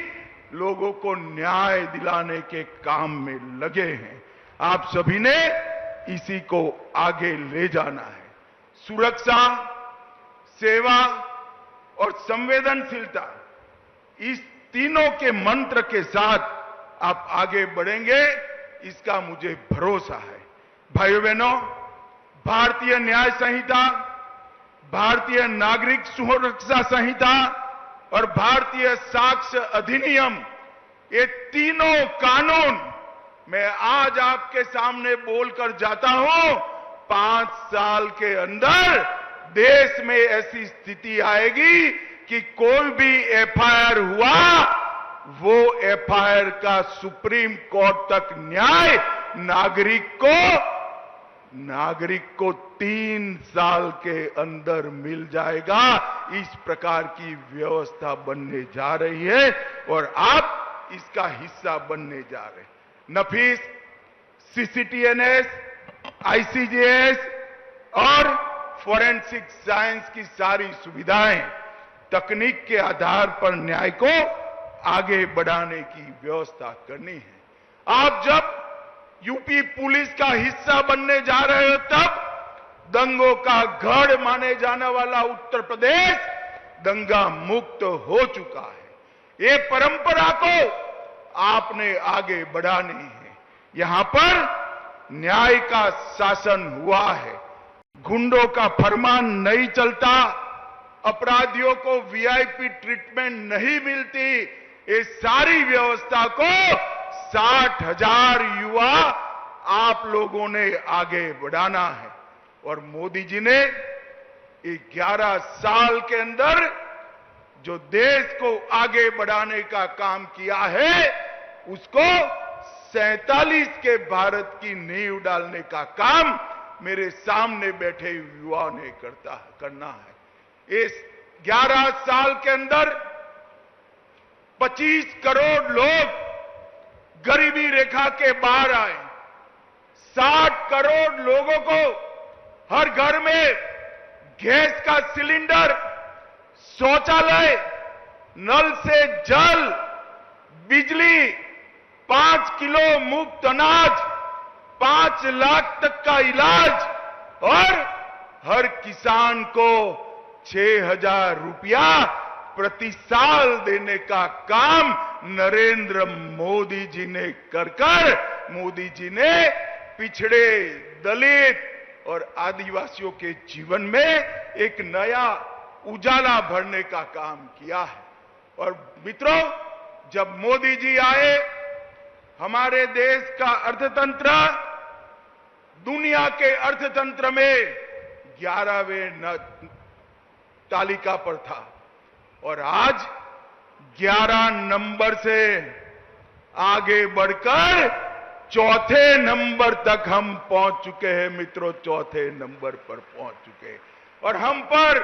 लोगों को न्याय दिलाने के काम में लगे हैं। आप सभी ने इसी को आगे ले जाना है। सुरक्षा, सेवा और संवेदनशीलता, इस तीनों के मंत्र के साथ आप आगे बढ़ेंगे, इसका मुझे भरोसा है। भाइयों बहनों, भारतीय न्याय संहिता, भारतीय नागरिक सुरक्षा संहिता और भारतीय साक्ष्य अधिनियम, ये तीनों कानून मैं आज आपके सामने बोलकर जाता हूं, 5 साल के अंदर देश में ऐसी स्थिति आएगी कि कोई भी एफआईआर हुआ, वो एफआईआर का सुप्रीम कोर्ट तक न्याय नागरिक को 3 साल के अंदर मिल जाएगा। इस प्रकार की व्यवस्था बनने जा रही है और आप इसका हिस्सा बनने जा रहे हैं। नफीस, सीसीटीएनएस, आईसीजेएस और फोरेंसिक साइंस की सारी सुविधाएं तकनीक के आधार पर न्याय को आगे बढ़ाने की व्यवस्था करनी है। आप जब यूपी पुलिस का हिस्सा बनने जा रहे हो, तब दंगों का गढ़ माने जाने वाला उत्तर प्रदेश दंगा मुक्त हो चुका है। ये परंपरा को आपने आगे बढ़ानी है। यहां पर न्याय का शासन हुआ है, गुंडों का फरमान नहीं चलता, अपराधियों को वीआईपी ट्रीटमेंट नहीं मिलती। ये सारी व्यवस्था को 60,000 युवा आप लोगों ने आगे बढ़ाना है और मोदी जी ने 11 साल के अंदर जो देश को आगे बढ़ाने का काम किया है, उसको 47 के भारत की नींव डालने का काम मेरे सामने बैठे युवाओं ने करना है। इस 11 साल के अंदर 25 करोड़ लोग गरीबी रेखा के बाहर आए, 60 करोड़ लोगों को हर घर में गैस का सिलेंडर, शौचालय, नल से जल, बिजली, 5 किलो मुफ्त अनाज, 5 लाख तक का इलाज और हर किसान को 6,000 रुपया प्रति साल देने का काम नरेंद्र मोदी जी ने कर मोदी जी ने पिछड़े, दलित, और आदिवासियों के जीवन में एक नया उजाला भरने का काम किया है। और मित्रों, जब मोदी जी आए, हमारे देश का अर्थतंत्र दुनिया के अर्थतंत्र में 11वें तालिका पर था और आज 11 नंबर से आगे बढ़कर चौथे नंबर तक हम पहुंच चुके हैं। मित्रों, चौथे नंबर पर पहुंच चुके हैं और हम पर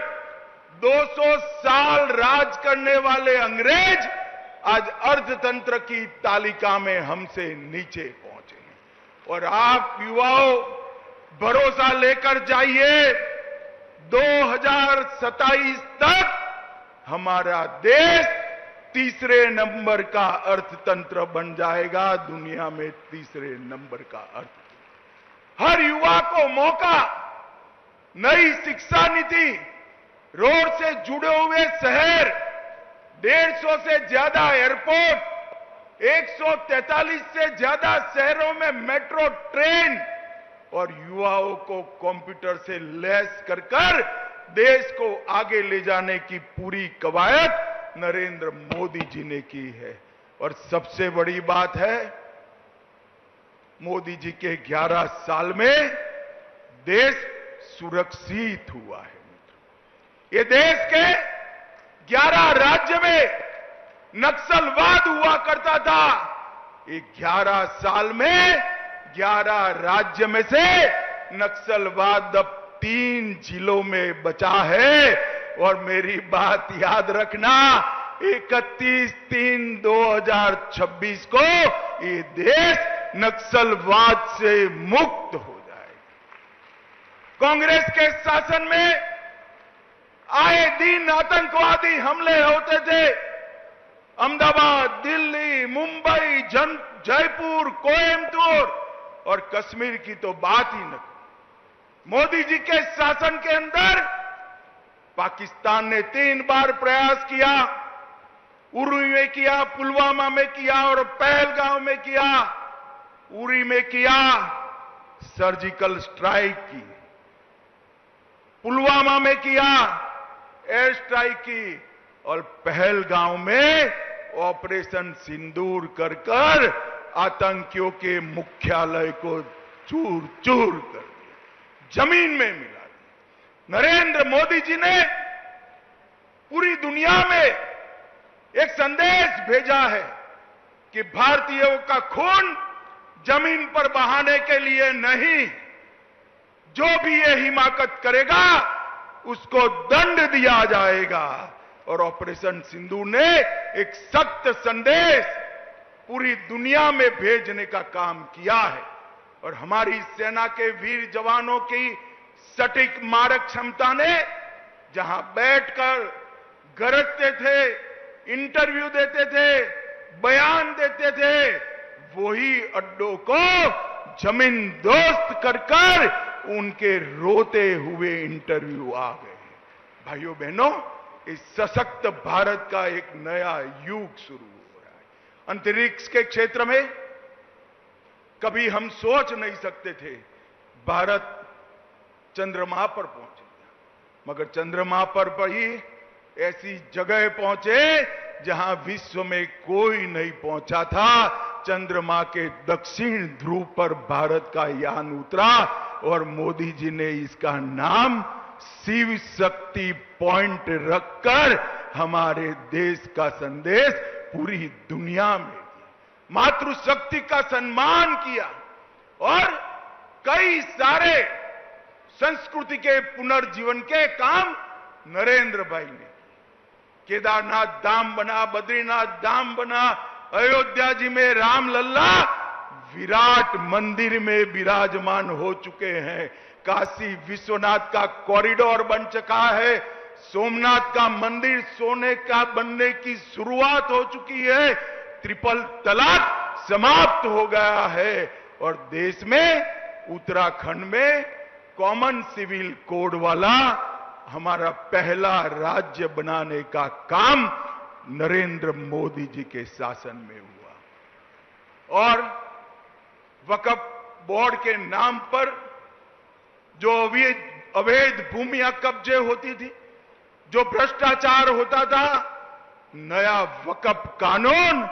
200 साल राज करने वाले अंग्रेज आज अर्थतंत्र की तालिका में हमसे नीचे पहुंचे हैं। और आप युवाओं भरोसा लेकर जाइए, 2027 तक हमारा देश तीसरे नंबर का अर्थतंत्र बन जाएगा, दुनिया में तीसरे नंबर का अर्थतंत्र। हर युवा को मौका, नई शिक्षा नीति, रोड से जुड़े हुए शहर, 150 से ज्यादा एयरपोर्ट, 143 से ज्यादा शहरों में मेट्रो ट्रेन और युवाओं को कंप्यूटर से लैस कर देश को आगे ले जाने की पूरी कवायद नरेंद्र मोदी जी ने की है। और सबसे बड़ी बात है, मोदी जी के 11 साल में देश सुरक्षित हुआ है। ये देश के 11 राज्य में नक्सलवाद हुआ करता था, ये 11 साल में 11 राज्य में से नक्सलवाद अब 3 जिलों में बचा है। और मेरी बात याद रखना, 31/3/2026 को ये देश नक्सलवाद से मुक्त हो जाएगा। कांग्रेस के शासन में आए दिन आतंकवादी हमले होते थे। अहमदाबाद, दिल्ली, मुंबई, जयपुर, कोयम्बटूर और कश्मीर की तो बात ही न। मोदी जी के शासन के अंदर पाकिस्तान ने 3 बार प्रयास किया, उरी में किया, पुलवामा में किया और पहलगांव में किया। उरी में किया, सर्जिकल स्ट्राइक की, पुलवामा में किया, एयर स्ट्राइक की और पहलगांव में ऑपरेशन सिंदूर कर आतंकियों के मुख्यालय को चूर चूर कर दिया, जमीन में मिला। नरेंद्र मोदी जी ने पूरी दुनिया में एक संदेश भेजा है कि भारतीयों का खून जमीन पर बहाने के लिए नहीं, जो भी ये हिमाकत करेगा उसको दंड दिया जाएगा। और ऑपरेशन सिंदूर ने एक सख्त संदेश पूरी दुनिया में भेजने का काम किया है। और हमारी सेना के वीर जवानों की सटीक मारक क्षमता ने जहां बैठकर गरजते थे, इंटरव्यू देते थे, बयान देते थे, वही अड्डों को जमीन दोस्त कर उनके रोते हुए इंटरव्यू आ गए। भाइयों बहनों, इस सशक्त भारत का एक नया युग शुरू हो रहा है। अंतरिक्ष के क्षेत्र में कभी हम सोच नहीं सकते थे भारत चंद्रमा पर पहुंचेगा, मगर चंद्रमा पर ही ऐसी जगह पहुंचे जहां विश्व में कोई नहीं पहुंचा था। चंद्रमा के दक्षिण ध्रुव पर भारत का यान उतरा और मोदी जी ने इसका नाम शिव शक्ति पॉइंट रखकर हमारे देश का संदेश पूरी दुनिया में दिया, मातृशक्ति का सम्मान किया और कई सारे संस्कृति के पुनर्जीवन के काम नरेंद्र भाई ने। केदारनाथ धाम बना, बद्रीनाथ धाम बना, अयोध्या जी में रामलल्ला विराट मंदिर में विराजमान हो चुके हैं, काशी विश्वनाथ का कॉरिडोर बन चुका है, सोमनाथ का मंदिर सोने का बनने की शुरुआत हो चुकी है, ट्रिपल तलाक समाप्त हो गया है और देश में उत्तराखंड में कॉमन सिविल कोड वाला हमारा पहला राज्य बनाने का काम नरेंद्र मोदी जी के शासन में हुआ। और वक्फ बोर्ड के नाम पर जो अवैध भूमियां कब्जे होती थी, जो भ्रष्टाचार होता था, नया वक्फ कानून,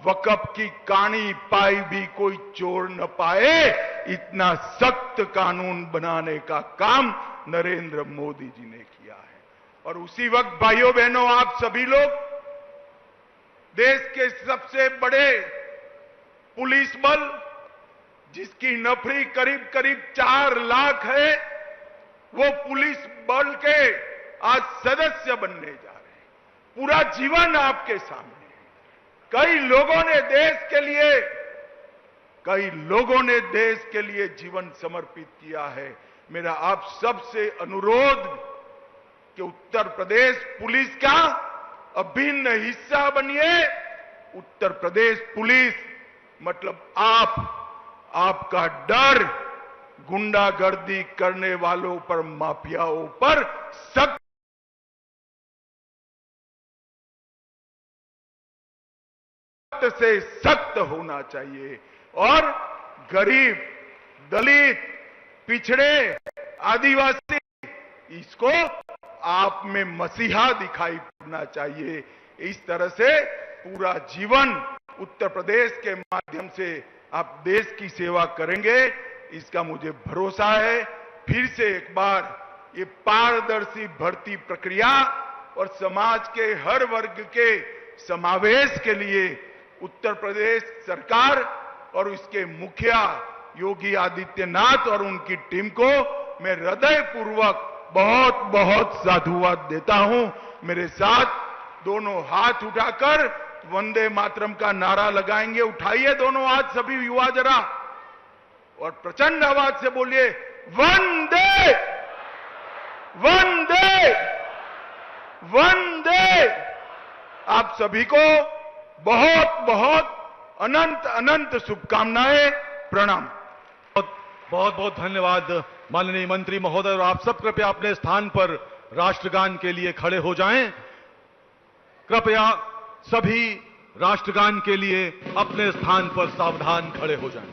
वक्फ की कानी पाई भी कोई चोर न पाए, इतना सख्त कानून बनाने का काम नरेंद्र मोदी जी ने किया है। और उसी वक्त भाइयों बहनों, आप सभी लोग देश के सबसे बड़े पुलिस बल, जिसकी नफरी करीब करीब 4 लाख है, वो पुलिस बल के आज सदस्य बनने जा रहे हैं। पूरा जीवन आपके सामने है। कई लोगों ने देश के लिए जीवन समर्पित किया है। मेरा आप सबसे अनुरोध कि उत्तर प्रदेश पुलिस का अभिन्न हिस्सा बनिए। उत्तर प्रदेश पुलिस मतलब आपका डर गुंडागर्दी करने वालों पर, माफियाओं पर सख्त से सख्त होना चाहिए और गरीब, दलित, पिछड़े, आदिवासी, इसको आप में मसीहा दिखाई पड़ना चाहिए। इस तरह से पूरा जीवन उत्तर प्रदेश के माध्यम से आप देश की सेवा करेंगे, इसका मुझे भरोसा है। फिर से एक बार ये पारदर्शी भर्ती प्रक्रिया और समाज के हर वर्ग के समावेश के लिए उत्तर प्रदेश सरकार और इसके मुखिया योगी आदित्यनाथ और उनकी टीम को मैं हृदयपूर्वक बहुत बहुत साधुवाद देता हूं। मेरे साथ दोनों हाथ उठाकर वंदे मातरम का नारा लगाएंगे। उठाइए दोनों हाथ सभी युवा जरा और प्रचंड आवाज से बोलिए, वंदे वंदे वंदे। आप सभी को बहुत बहुत अनंत अनंत शुभकामनाएं, प्रणाम। बहुत बहुत धन्यवाद माननीय मंत्री महोदय। और आप सब कृपया अपने स्थान पर राष्ट्रगान के लिए खड़े हो जाएं। कृपया सभी राष्ट्रगान के लिए अपने स्थान पर सावधान खड़े हो जाएं।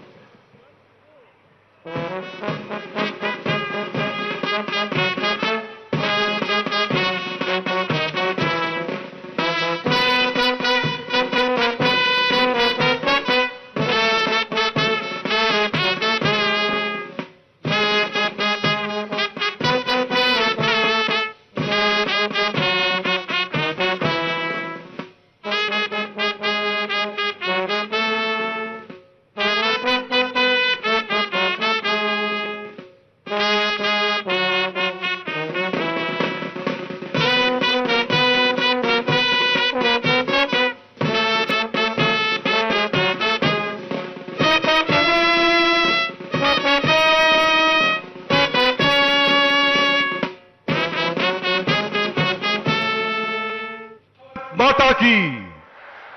माता की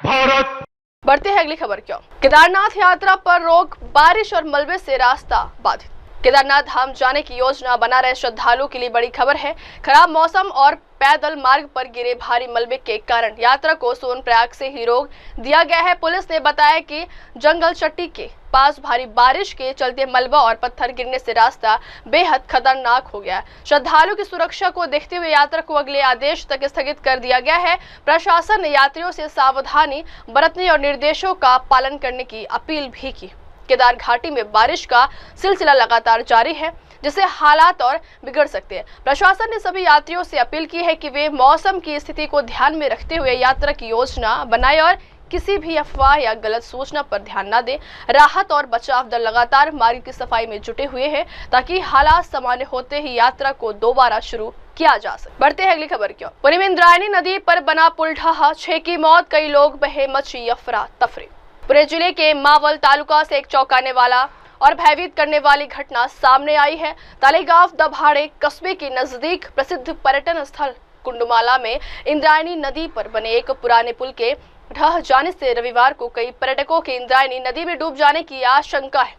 भारत। बढ़ते हैं अगली खबर की ओर। केदारनाथ यात्रा पर रोक, बारिश और मलबे से रास्ता बाधित। केदारनाथ धाम जाने की योजना बना रहे श्रद्धालुओं के लिए बड़ी खबर है। खराब मौसम और पैदल मार्ग पर गिरे भारी मलबे के कारण यात्रा को सोनप्रयाग से ही रोक दिया गया है। पुलिस ने बताया कि जंगल चट्टी के पास भारी बारिश के चलते मलबा और पत्थर गिरने से रास्ता बेहद खतरनाक हो गया है। श्रद्धालुओं की सुरक्षा को देखते हुए यात्रा को अगले आदेश तक स्थगित कर दिया गया है। प्रशासन ने यात्रियों से सावधानी बरतने और निर्देशों का पालन करने की अपील भी की। केदार घाटी में बारिश का सिलसिला लगातार जारी है, जिससे हालात और बिगड़ सकते हैं। प्रशासन ने सभी यात्रियों से अपील की है कि वे मौसम की स्थिति को ध्यान में रखते हुए यात्रा की योजना बनाएं और किसी भी अफवाह या गलत सूचना पर ध्यान न दें। राहत और बचाव दल लगातार मार्ग की सफाई में जुटे हुए हैं ताकि हालात सामान्य होते ही यात्रा को दोबारा शुरू किया जा सके। बढ़ते हैं अगली खबर की ओर। पुरी में इंद्रायणी नदी पर बना पुल ढहा, 6 की मौत, कई लोग बहे, मची अफरा तफरी। पुरी जिले के मावल तालुका से एक चौंकाने वाला और भयभीत करने वाली घटना सामने आई है। तालेगांव दभाड़े कस्बे के नजदीक प्रसिद्ध पर्यटन स्थल कुंडुमाला में इंद्रायणी नदी पर बने एक पुराने पुल के ढह जाने से रविवार को कई पर्यटकों के इंद्रायणी नदी में डूब जाने की आशंका है।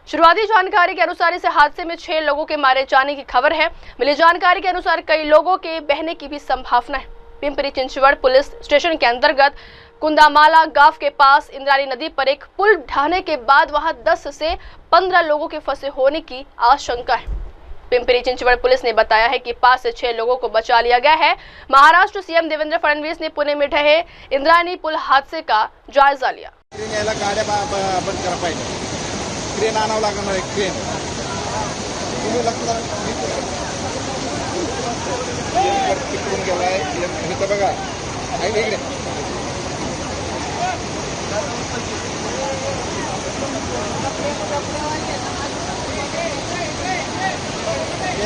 शुरुआती जानकारी के अनुसार इस हादसे में 6 लोगों के मारे जाने की खबर है। मिली जानकारी के अनुसार कई लोगों के बहने की भी संभावना है। पिंपरी चिंचवड़ पुलिस स्टेशन के अंतर्गत कुंदामाला गांव के पास इंद्रायणी नदी पर एक पुल ढहने के बाद वहां 10 से 15 लोगों के फंसे होने की आशंका है। पिंपरी चिंचवड पुलिस ने बताया है कि 5 से 6 लोगों को बचा लिया गया है। महाराष्ट्र सीएम देवेंद्र फडणवीस ने पुणे में ढहे इंद्रायणी पुल हादसे का जायजा लिया। गाड्या बंद करा पाहिजे, क्रेन आणावं लागणार आहे, क्रेन तिकडून गेलाय इथं बघा, इकडे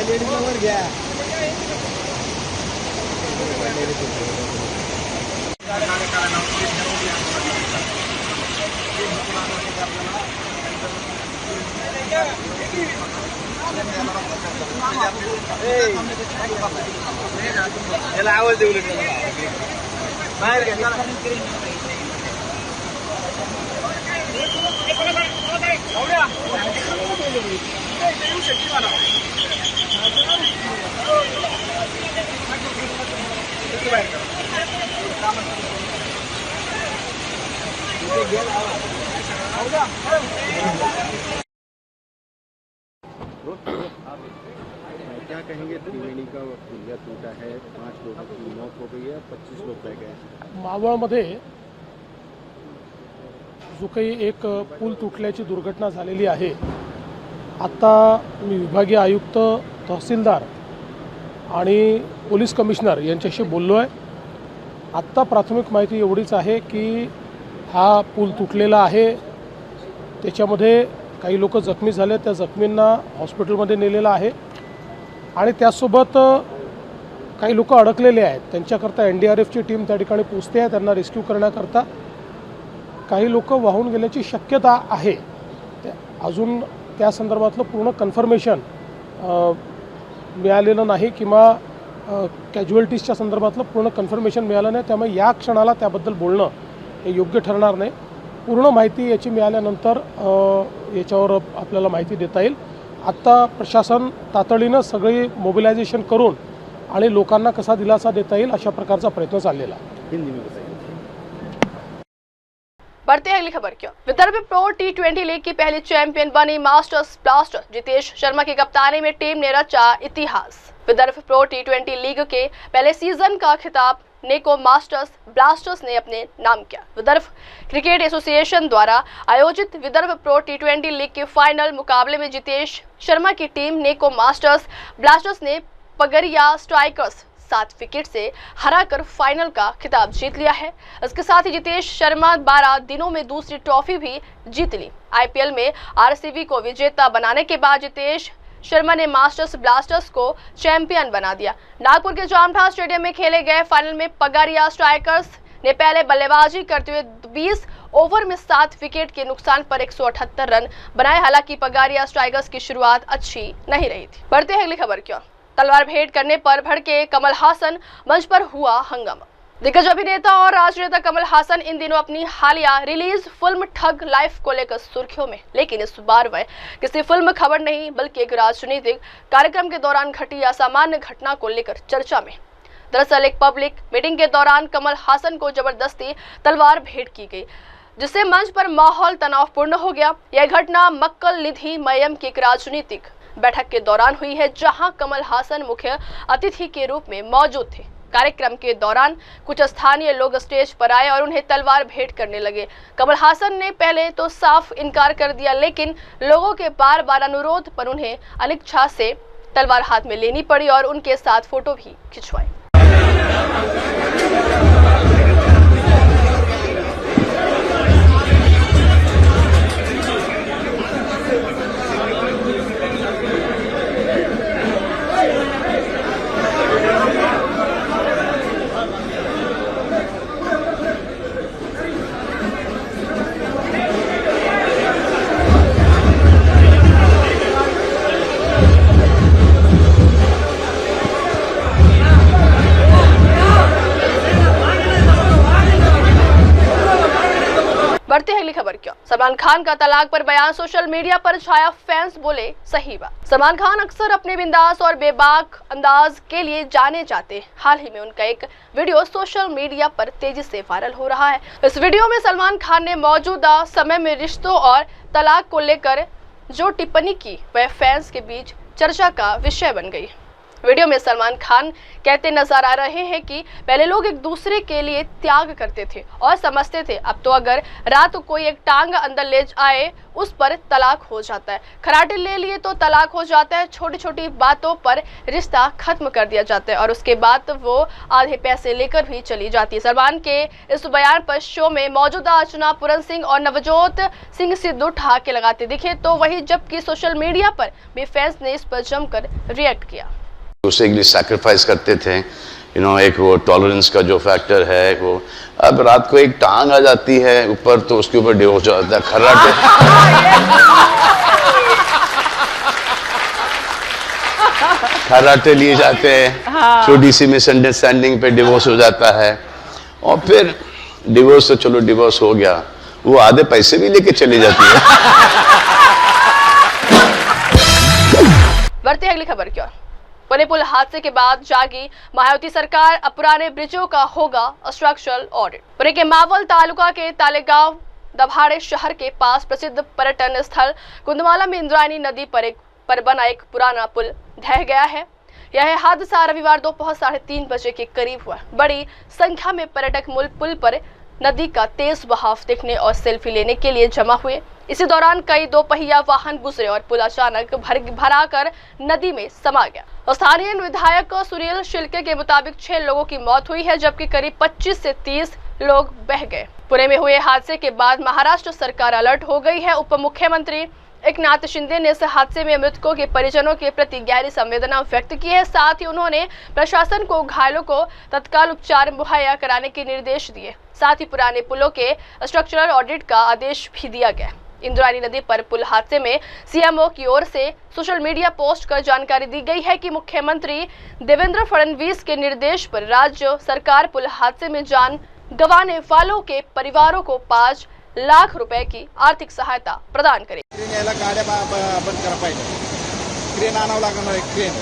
लेडीजवर घ्या। याला आवाज देऊ बाहेर घ्या। क्या कहेंगे, त्रिवेणी का पुलिया टूटा है, 5 लोगों की मौत हो गई है, 25 लोग बह गए हैं। मावळमध्ये जो काही एक पूल तुटल्याची दुर्घटना झालेली आहे, आता मी विभागीय आयुक्त, तहसीलदार आणि पोलीस कमिशनर यांच्याशी बोललो आहे। आत्ता प्राथमिक माहिती एवढीच आहे की हा पूल तुटलेला आहे, त्याच्यामध्ये काही लोक जखमी झाले, त्या जखमींना हॉस्पिटलमध्ये नेलेलं आहे आणि त्यासोबत काही लोक अडकलेले आहेत, त्यांच्याकरता NDRFची टीम त्या ठिकाणी पोहोचते आहे, त्यांना रेस्क्यू करण्याकरता। काही लोक वाहून गेल्याची शक्यता आहे, अजून त्या संदर्भातलं पूर्ण कन्फर्मेशन मिळालेलं नाही किंवा कॅज्युअल्टीजच्या संदर्भातलं पूर्ण कन्फर्मेशन मिळालं नाही, त्यामुळे या क्षणाला त्याबद्दल बोलणं हे योग्य ठरणार नाही। पूर्ण माहिती याची मिळाल्यानंतर याच्यावर आपल्याला माहिती देता येईल। आत्ता प्रशासन तातडीनं सगळी मोबिलायझेशन करून आणि लोकांना कसा दिलासा देता येईल अशा प्रकारचा प्रयत्न चाललेला आहे। हिंदी में बताइए। बढ़ते हैं अगली खबर की ओर। विदर्भ प्रो T20 लीग की पहली चैंपियन बनी मास्टर्स ब्लास्टर्स। जितेश शर्मा की कप्तानी में टीम ने रचा इतिहास। विदर्भ प्रो T20 लीग के पहले सीजन का खिताब नेको मास्टर्स ब्लास्टर्स ने अपने नाम किया। विदर्भ क्रिकेट एसोसिएशन द्वारा आयोजित विदर्भ प्रो T20 लीग के फाइनल मुकाबले में जितेश शर्मा की टीम नेको मास्टर्स ब्लास्टर्स ने पगरिया स्ट्राइकर्स 7 विकेट से हराकर फाइनल का खिताब जीत लिया है। इसके साथ ही जितेश शर्मा 12 दिनों में दूसरी ट्रॉफी भी जीत ली। IPL में RCB को विजेता बनाने के बाद जितेश शर्मा ने मास्टर्स ब्लास्टर्स को चैंपियन बना दिया। नागपुर के जामठा स्टेडियम में खेले गए फाइनल में पगारिया स्ट्राइकर्स ने पहले बल्लेबाजी करते हुए 20 ओवर में 7 विकेट के नुकसान पर 178 रन बनाए। हालांकि पगारिया स्ट्राइकर्स की शुरुआत अच्छी नहीं रही थी। बढ़ते हैं अगली खबर की ओर। तलवार भेंट करने पर भड़के कमल हासन, मंच पर हुआ हंगामा। दिग्गज अभिनेता और राजनेता कमल हासन इन दिनों अपनी हालिया रिलीज फिल्म ठग लाइफ को लेकर सुर्खियों में, लेकिन इस बार वह किसी फिल्म खबर नहीं बल्कि एक राजनीतिक कार्यक्रम के दौरान घटी असामान्य घटना को लेकर चर्चा में। दरअसल एक पब्लिक मीटिंग के दौरान कमल हासन को जबरदस्ती तलवार भेंट की गई, जिससे मंच पर माहौल तनावपूर्ण हो गया। यह घटना मक्कल निधि मयम की एक राजनीतिक बैठक के दौरान हुई है, जहां कमल हासन मुख्य अतिथि के रूप में मौजूद थे। कार्यक्रम के दौरान कुछ स्थानीय लोग स्टेज पर आए और उन्हें तलवार भेंट करने लगे। कमल हासन ने पहले तो साफ इनकार कर दिया, लेकिन लोगों के बार बार अनुरोध पर उन्हें अनिच्छा से तलवार हाथ में लेनी पड़ी और उनके साथ फोटो भी खिंचवाई। बढ़ते हैं अगली खबर क्यों। सलमान खान का तलाक पर बयान सोशल मीडिया पर छाया, फैंस बोले सही बात। सलमान खान अक्सर अपने बिंदास और बेबाक अंदाज के लिए जाने जाते हैं। हाल ही में उनका एक वीडियो सोशल मीडिया पर तेजी से वायरल हो रहा है। इस वीडियो में सलमान खान ने मौजूदा समय में रिश्तों और तलाक को लेकर जो टिप्पणी की वह फैंस के बीच चर्चा का विषय बन गई। वीडियो में सलमान खान कहते नजर आ रहे हैं कि पहले लोग एक दूसरे के लिए त्याग करते थे और समझते थे, अब तो अगर रात को कोई एक टांग अंदर ले आए उस पर तलाक हो जाता है, खराटे ले लिए तो तलाक हो जाता है, छोटी छोटी बातों पर रिश्ता खत्म कर दिया जाता है और उसके बाद वो आधे पैसे लेकर भी चली जाती है। सलमान के इस बयान पर शो में मौजूदा अर्चना पूरन सिंह और नवजोत सिंह सिद्धू ठहाके लगाते दिखे, तो वही जबकि सोशल मीडिया पर भी फैंस ने इस पर जमकर रिएक्ट किया। दूसरे के लिए सैक्रिफाइस करते थे, एक वो टॉलरेंस का जो फैक्टर है वो, अब रात को एक टांग आ जाती है ऊपर तो उसके ऊपर डिवोर्स हो जाता है, खर्राटे लिए जाते हैं, छोटी सी मिसअंडरस्टैंडिंग पे डिवोर्स हो जाता है और फिर डिवोर्स तो चलो डिवोर्स हो गया, वो आधे पैसे भी लेके चली जाती है। बढ़ते अगली खबर की ओर। पुणे पुल हादसे के बाद जागी मायावती सरकार, अब पुराने ब्रिजों का होगा स्ट्रक्चरल ऑडिट। पुणे के मावल तालुका के तालेगांव दभाड़े शहर के पास प्रसिद्ध पर्यटन स्थल कुंदमाला में इंद्रायणी नदी पर बना एक पुराना पुल ढह गया है। यह हादसा रविवार दोपहर 3:30 बजे के करीब हुआ। बड़ी संख्या में पर्यटक पुल पर नदी का तेज बहाव देखने और सेल्फी लेने के लिए जमा हुए। इसी दौरान कई दोपहिया वाहन गुजरे और पुल अचानक भराकर नदी में समा गया। स्थानीय विधायक सुनील शिल्के के मुताबिक 6 लोगों की मौत हुई है, जबकि करीब 25 से 30 लोग बह गए। पुणे में हुए हादसे के बाद महाराष्ट्र सरकार अलर्ट हो गई है। उप मुख्यमंत्री एकनाथ शिंदे ने इस हादसे में मृतकों के परिजनों के प्रति गहरी संवेदना व्यक्त की है। साथ ही उन्होंने प्रशासन को घायलों को तत्काल उपचार मुहैया कराने के निर्देश दिए। साथ ही पुराने पुलों के स्ट्रक्चरल ऑडिट का आदेश भी दिया गया। इंद्रायणी नदी पर पुल हादसे में सीएमओ की ओर से सोशल मीडिया पोस्ट कर जानकारी दी गई है कि मुख्यमंत्री देवेंद्र फडणवीस के निर्देश पर राज्य सरकार पुल हादसे में जान गंवाने वालों के परिवारों को 5 लाख रुपए की आर्थिक सहायता प्रदान करेगी। क्रेन यायला गाड्या बंद करा पाहिजे, क्रेन आणावं लागणार आहे, क्रेन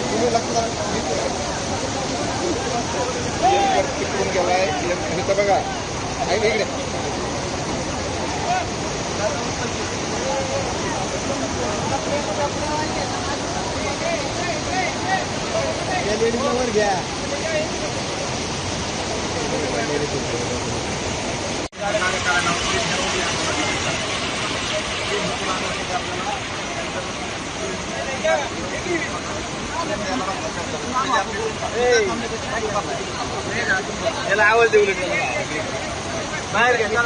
तुम्ही लक्षात गेलाय इथं बघा, इकडे लेडीजवर घ्या। याला आवाज देऊ बाहेर घ्या।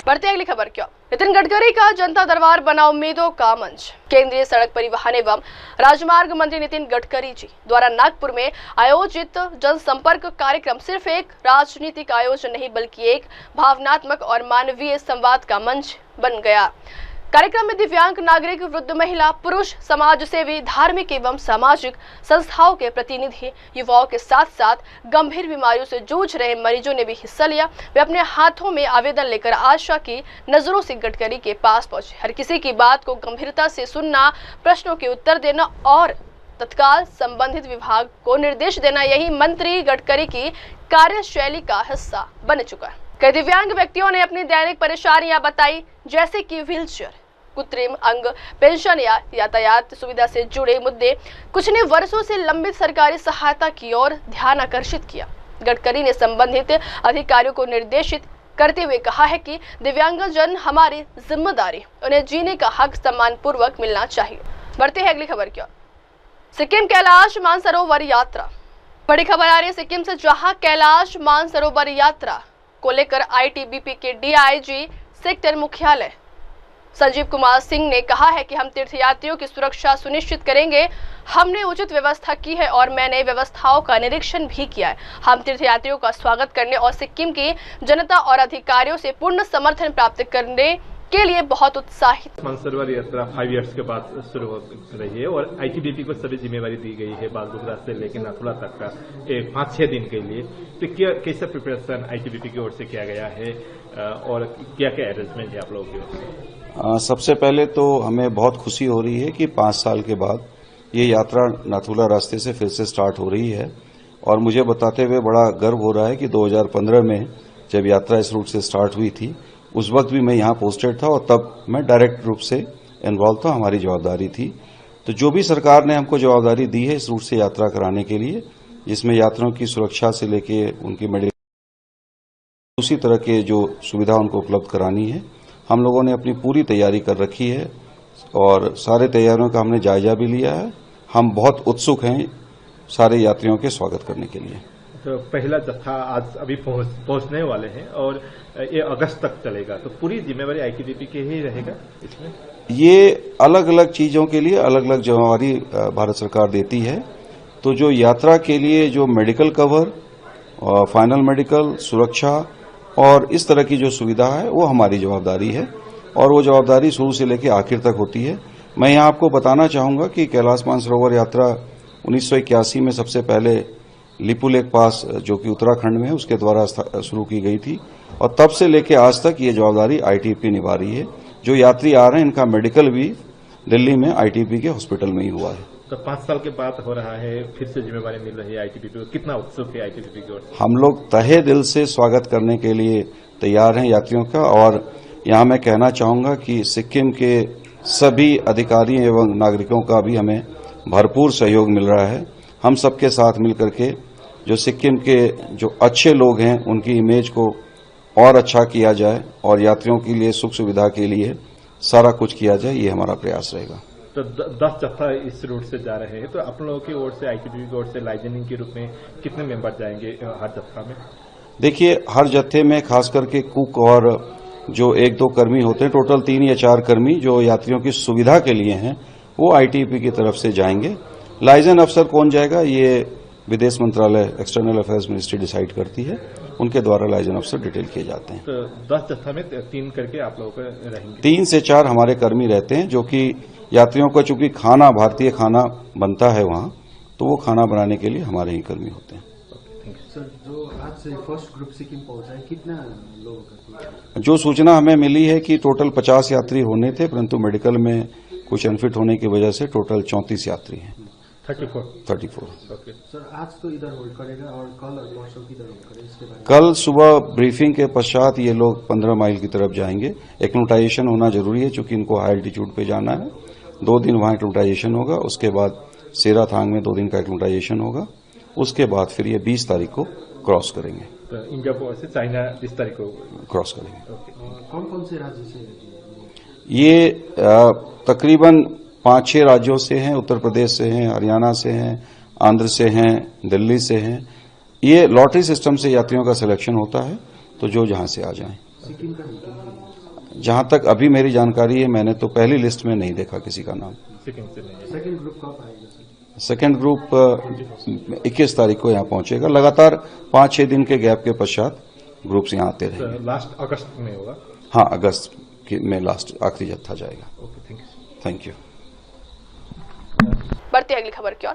बढ़ते अगली खबर क्या। नितिन गडकरी का जनता दरबार बना उम्मीदों का मंच। केंद्रीय सड़क परिवहन एवं राजमार्ग मंत्री नितिन गडकरी जी द्वारा नागपुर में आयोजित जनसंपर्क कार्यक्रम सिर्फ एक राजनीतिक आयोजन नहीं बल्कि एक भावनात्मक और मानवीय संवाद का मंच बन गया। कार्यक्रम में दिव्यांग नागरिक, वृद्ध महिला, पुरुष, समाज सेवी, धार्मिक एवं सामाजिक संस्थाओं के प्रतिनिधि, युवाओं के साथ साथ गंभीर बीमारियों से जूझ रहे मरीजों ने भी हिस्सा लिया। वे अपने हाथों में आवेदन लेकर आशा की नजरों से गडकरी के पास पहुंचे। हर किसी की बात को गंभीरता से सुनना, प्रश्नों के उत्तर देना और तत्काल संबंधित विभाग को निर्देश देना, यही मंत्री गडकरी की कार्यशैली का हिस्सा बन चुका है। कई दिव्यांग व्यक्तियों ने अपनी दैनिक परेशानियां बताई, जैसे कि व्हीलचेयर, कृत्रिम अंग, पेंशन या यातायात सुविधा से जुड़े मुद्दे। कुछ ने वर्षों से लंबित सरकारी सहायता की ओर ध्यान आकर्षित किया। गडकरी ने संबंधित अधिकारियों को निर्देशित करते हुए कहा है कि दिव्यांगजन हमारी जिम्मेदारी, उन्हें जीने का हक सम्मान पूर्वक मिलना चाहिए। बढ़ते हैं अगली खबर की ओर। सिक्किम कैलाश मानसरोवर यात्रा। बड़ी खबर आ रही है सिक्किम से, जहां कैलाश मानसरोवर यात्रा को लेकर आईटीबीपी के डीआईजी सेक्टर मुख्यालय संजीव कुमार सिंह ने कहा है कि हम तीर्थयात्रियों की सुरक्षा सुनिश्चित करेंगे। हमने उचित व्यवस्था की है और मैंने व्यवस्थाओं का निरीक्षण भी किया है। हम तीर्थयात्रियों का स्वागत करने और सिक्किम की जनता और अधिकारियों से पूर्ण समर्थन प्राप्त करने के लिए बहुत उत्साहित। मानसरोवर यात्रा 5 इयर्स के बाद शुरू हो रही है और आईटीबीपी को सभी जिम्मेवारी दी गई है बागडोगरा से लेकर नाथुला तक का 5-6 दिन के लिए। तो कैसा प्रिपरेशन आईटीबीपी की ओर से किया गया है और क्या क्या अरेंजमेंट है आप लोगों की ओर से? सबसे पहले तो हमें बहुत खुशी हो रही है कि 5 साल के बाद ये यात्रा नाथुला रास्ते से फिर से स्टार्ट हो रही है और मुझे बताते हुए बड़ा गर्व हो रहा है कि 2015 में जब यात्रा इस रूट से स्टार्ट हुई थी उस वक्त भी मैं यहाँ पोस्टेड था और तब मैं डायरेक्ट रूप से इन्वॉल्व था, हमारी जवाबदारी थी। तो जो भी सरकार ने हमको जवाबदारी दी है इस रूट से यात्रा कराने के लिए, जिसमें यात्रियों की सुरक्षा से लेके उनकी मेडिकल उसी तरह के जो सुविधा उनको उपलब्ध करानी है, हम लोगों ने अपनी पूरी तैयारी कर रखी है और सारे तैयारियों का हमने जायजा भी लिया है। हम बहुत उत्सुक हैं सारे यात्रियों के स्वागत करने के लिए। तो पहला जत्था आज अभी पहुंचने वाले हैं और ये अगस्त तक चलेगा, तो पूरी जिम्मेवारी आईटीबीपी की ही रहेगा इसमें? ये अलग अलग चीजों के लिए अलग अलग जिम्मेवारी भारत सरकार देती है। तो जो यात्रा के लिए जो मेडिकल कवर, फाइनल मेडिकल, सुरक्षा और इस तरह की जो सुविधा है वो हमारी जवाबदारी है और वो जवाबदारी शुरू से लेकर आखिर तक होती है। मैं यहाँ आपको बताना चाहूंगा कि कैलाश मानसरोवर यात्रा 1981 में सबसे पहले लिपुलेख पास जो कि उत्तराखंड में है उसके द्वारा शुरू की गई थी और तब से लेकर आज तक ये जवाबदारी आईटीबीपी निभा रही है। जो यात्री आ रहे हैं इनका मेडिकल भी दिल्ली में आईटीबीपी के हॉस्पिटल में ही हुआ है। तो 5 साल के बाद हो रहा है, फिर से जिम्मेवारी मिल रही है आईटीबीपी को, कितना उत्सुक है आईटीबीपी की ओर से? हम लोग तहे दिल से स्वागत करने के लिए तैयार हैं यात्रियों का और यहाँ मैं कहना चाहूंगा कि सिक्किम के सभी अधिकारी एवं नागरिकों का भी हमें भरपूर सहयोग मिल रहा है। हम सबके साथ मिलकर के जो सिक्किम के जो अच्छे लोग हैं उनकी इमेज को और अच्छा किया जाए और यात्रियों के लिए सुख सुविधा के लिए सारा कुछ किया जाए, ये हमारा प्रयास रहेगा। तो 10 जत्था इस रूट से जा रहे हैं, तो आप लोगों की ओर से आईटीबीपी की ओर से लाइजनिंग के रूप में कितने मेंबर जाएंगे हर जत्था में? देखिए, हर जत्थे में खास करके कुक और जो 1-2 कर्मी होते हैं, टोटल 3 या 4 कर्मी जो यात्रियों की सुविधा के लिए हैं वो आईटीबीपी की तरफ से जाएंगे। लाइजन अफसर कौन जाएगा ये विदेश मंत्रालय, एक्सटर्नल अफेयर्स मिनिस्ट्री डिसाइड करती है, उनके द्वारा लाइजन अफसर डिटेल किए जाते हैं। तो 10 जत्था में 3 करके आप लोगों को रहेंगे? 3 से 4 हमारे कर्मी रहते हैं जो कि यात्रियों का चूंकि खाना भारतीय खाना बनता है वहाँ, तो वो खाना बनाने के लिए हमारे ही कर्मी होते हैं। सर, जो आज से फर्स्ट ग्रुप सिक्किम पहुंचा है, कितना लोगों का? जो सूचना हमें मिली है कि टोटल 50 यात्री होने थे, परंतु मेडिकल में कुछ अनफिट होने की वजह से टोटल 34 यात्री हैं। 34। ओके सर, आज तो इधर होल्ड करेगा और कल और परसों किधर होल्ड करेगा इसके बारे में? कल सुबह ब्रीफिंग के पश्चात ये लोग 15 माइल की तरफ जाएंगे। एक्लिमेटाइजेशन होना जरूरी है क्योंकि इनको हाई एल्टीट्यूड पे जाना है। 2 दिन वहां एक्लिमेटाइजेशन होगा, उसके बाद सेराथांग में 2 दिन का एक्लिमेटाइजेशन होगा, उसके बाद फिर ये 20 तारीख को क्रॉस करेंगे। तो इंडिया से चाइना 20 तारीख को क्रॉस करेंगे। कौन कौन से राज्य से? ये तकरीबन 5-6 राज्यों से हैं, उत्तर प्रदेश से हैं, हरियाणा से हैं, आंध्र से हैं, दिल्ली से हैं। ये लॉटरी सिस्टम से यात्रियों का सिलेक्शन होता है, तो जो जहां से आ जाएं। सिक्किम का जहां तक अभी मेरी जानकारी है, मैंने तो पहली लिस्ट में नहीं देखा किसी का नाम। सेकंड ग्रुप कब आएगा? सेकंड ग्रुप 21 तारीख को यहाँ पहुंचेगा। लगातार 5-6 दिन के गैप के पश्चात ग्रुप्स यहाँ आते रहेंगे। लास्ट अगस्त में होगा? हाँ, अगस्त में लास्ट आखिरी जत्था जाएगा। Thank you. बढ़ते अगली खबर की ओर।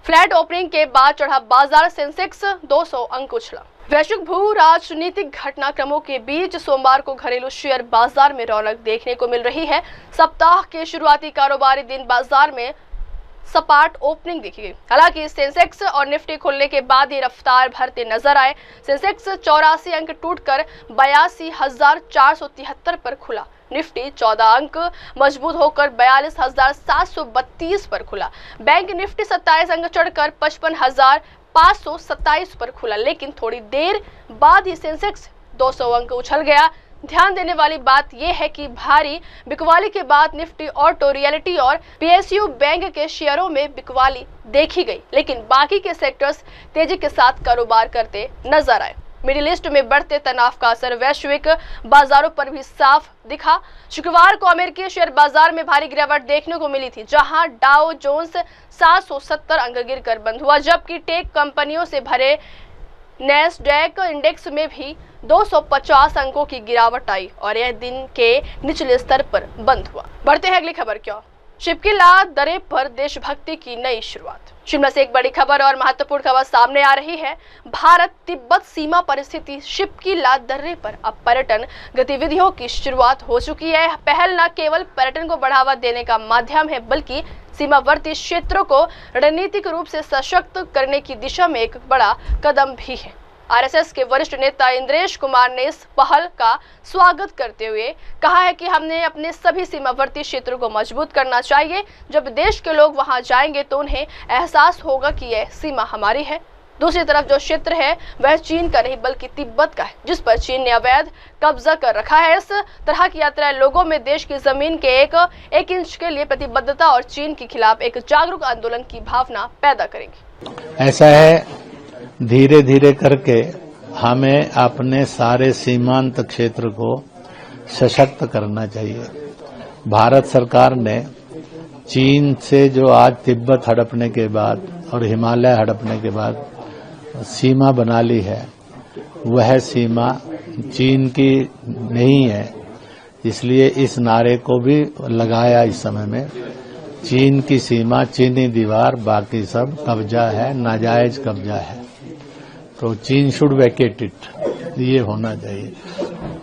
फ्लैट ओपनिंग के बाद चढ़ा बाजार, सेंसेक्स 200 अंक उछला। वैश्विक भू राजनीतिक घटनाक्रमों के बीच सोमवार को घरेलू शेयर बाजार में रौनक देखने को मिल रही है। सप्ताह के शुरुआती कारोबारी दिन बाजार में सपाट ओपनिंग देखी गई। हालांकि सेंसेक्स और निफ्टी खुलने के बाद ये रफ्तार भरते नजर आए। सेंसेक्स 84 अंक टूटकर 82,473 पर खुला। निफ्टी 14 अंक मजबूत होकर 42,732 पर खुला। बैंक निफ्टी 27 अंक चढ़कर 55,527 पर खुला, लेकिन थोड़ी देर बाद ही सेंसेक्स 200 अंक उछल गया। ध्यान देने वाली बात यह है कि भारी बिकवाली के बाद निफ्टी ऑटो, रियलिटी और पीएसयू बैंक के शेयरों में बिकवाली देखी गई, लेकिन बाकी के सेक्टर्स तेजी के साथ कारोबार करते नजर आए। मिडिल ईस्ट में बढ़ते तनाव का असर वैश्विक बाजारों पर भी साफ दिखा। शुक्रवार को अमेरिकी शेयर बाजार में भारी गिरावट देखने को मिली थी, जहां डाउ जोन्स 770 अंक गिरकर बंद हुआ, जबकि टेक कंपनियों से भरे नैस्डैक इंडेक्स में भी 250 अंकों की गिरावट आई और यह दिन के निचले स्तर पर बंद हुआ। बढ़ते हैं अगली खबर की ओर। शिपकीला दर्रे पर देशभक्ति की नई शुरुआत। शिमला से एक बड़ी खबर और महत्वपूर्ण खबर सामने आ रही है। भारत तिब्बत सीमा पर स्थित शिपकीला दर्रे पर अब पर्यटन गतिविधियों की शुरुआत हो चुकी है। पहल न केवल पर्यटन को बढ़ावा देने का माध्यम है, बल्कि सीमावर्ती क्षेत्रों को रणनीतिक रूप से सशक्त करने की दिशा में एक बड़ा कदम भी है। आरएसएस के वरिष्ठ नेता इंद्रेश कुमार ने इस पहल का स्वागत करते हुए कहा है कि हमने अपने सभी सीमावर्ती क्षेत्रों को मजबूत करना चाहिए। जब देश के लोग वहां जाएंगे तो उन्हें एहसास होगा कि यह सीमा हमारी है। दूसरी तरफ जो क्षेत्र है वह चीन का नहीं बल्कि तिब्बत का है, जिस पर चीन ने अवैध कब्जा कर रखा है। इस तरह की यात्राएं लोगों में देश की जमीन के एक इंच के लिए प्रतिबद्धता और चीन के खिलाफ एक जागरूक आंदोलन की भावना पैदा करेंगी। ऐसा है, धीरे धीरे करके हमें अपने सारे सीमांत क्षेत्र को सशक्त करना चाहिए। भारत सरकार ने चीन से जो आज तिब्बत हड़पने के बाद और हिमालय हड़पने के बाद सीमा बना ली है, वह सीमा चीन की नहीं है। इसलिए इस नारे को भी लगाया इस समय में। चीन की सीमा, चीनी दीवार, बाकी सब कब्जा है, नाजायज कब्जा है, तो चीन शुड वैकेट इट, ये होना चाहिए।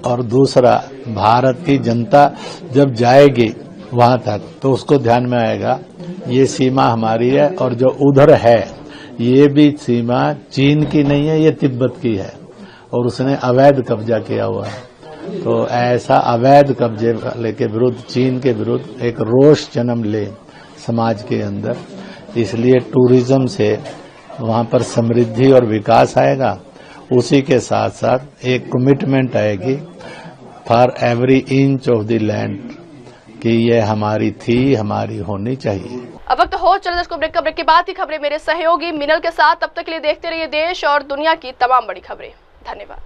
और दूसरा, भारत की जनता जब जाएगी वहां तक तो उसको ध्यान में आएगा ये सीमा हमारी है, और जो उधर है ये भी सीमा चीन की नहीं है, ये तिब्बत की है और उसने अवैध कब्जा किया हुआ है। तो ऐसा अवैध कब्जे के विरुद्ध, चीन के विरुद्ध एक रोष जन्म ले समाज के अंदर। इसलिए टूरिज्म से वहां पर समृद्धि और विकास आएगा। उसी के साथ साथ एक कमिटमेंट आएगी for every inch of the land कि ये हमारी थी, हमारी होनी चाहिए। अब वक्त हो चलो इसको ब्रेक के बाद ही खबरें मेरे सहयोगी मिनल के साथ। तब तक के लिए देखते रहिए देश और दुनिया की तमाम बड़ी खबरें। धन्यवाद।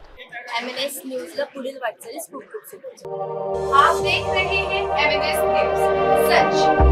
MNS न्यूज़ला पुढील वाटचालीस खूप खूप शुभेच्छा। आप देख रहे हैं MNS न्यूज़, सच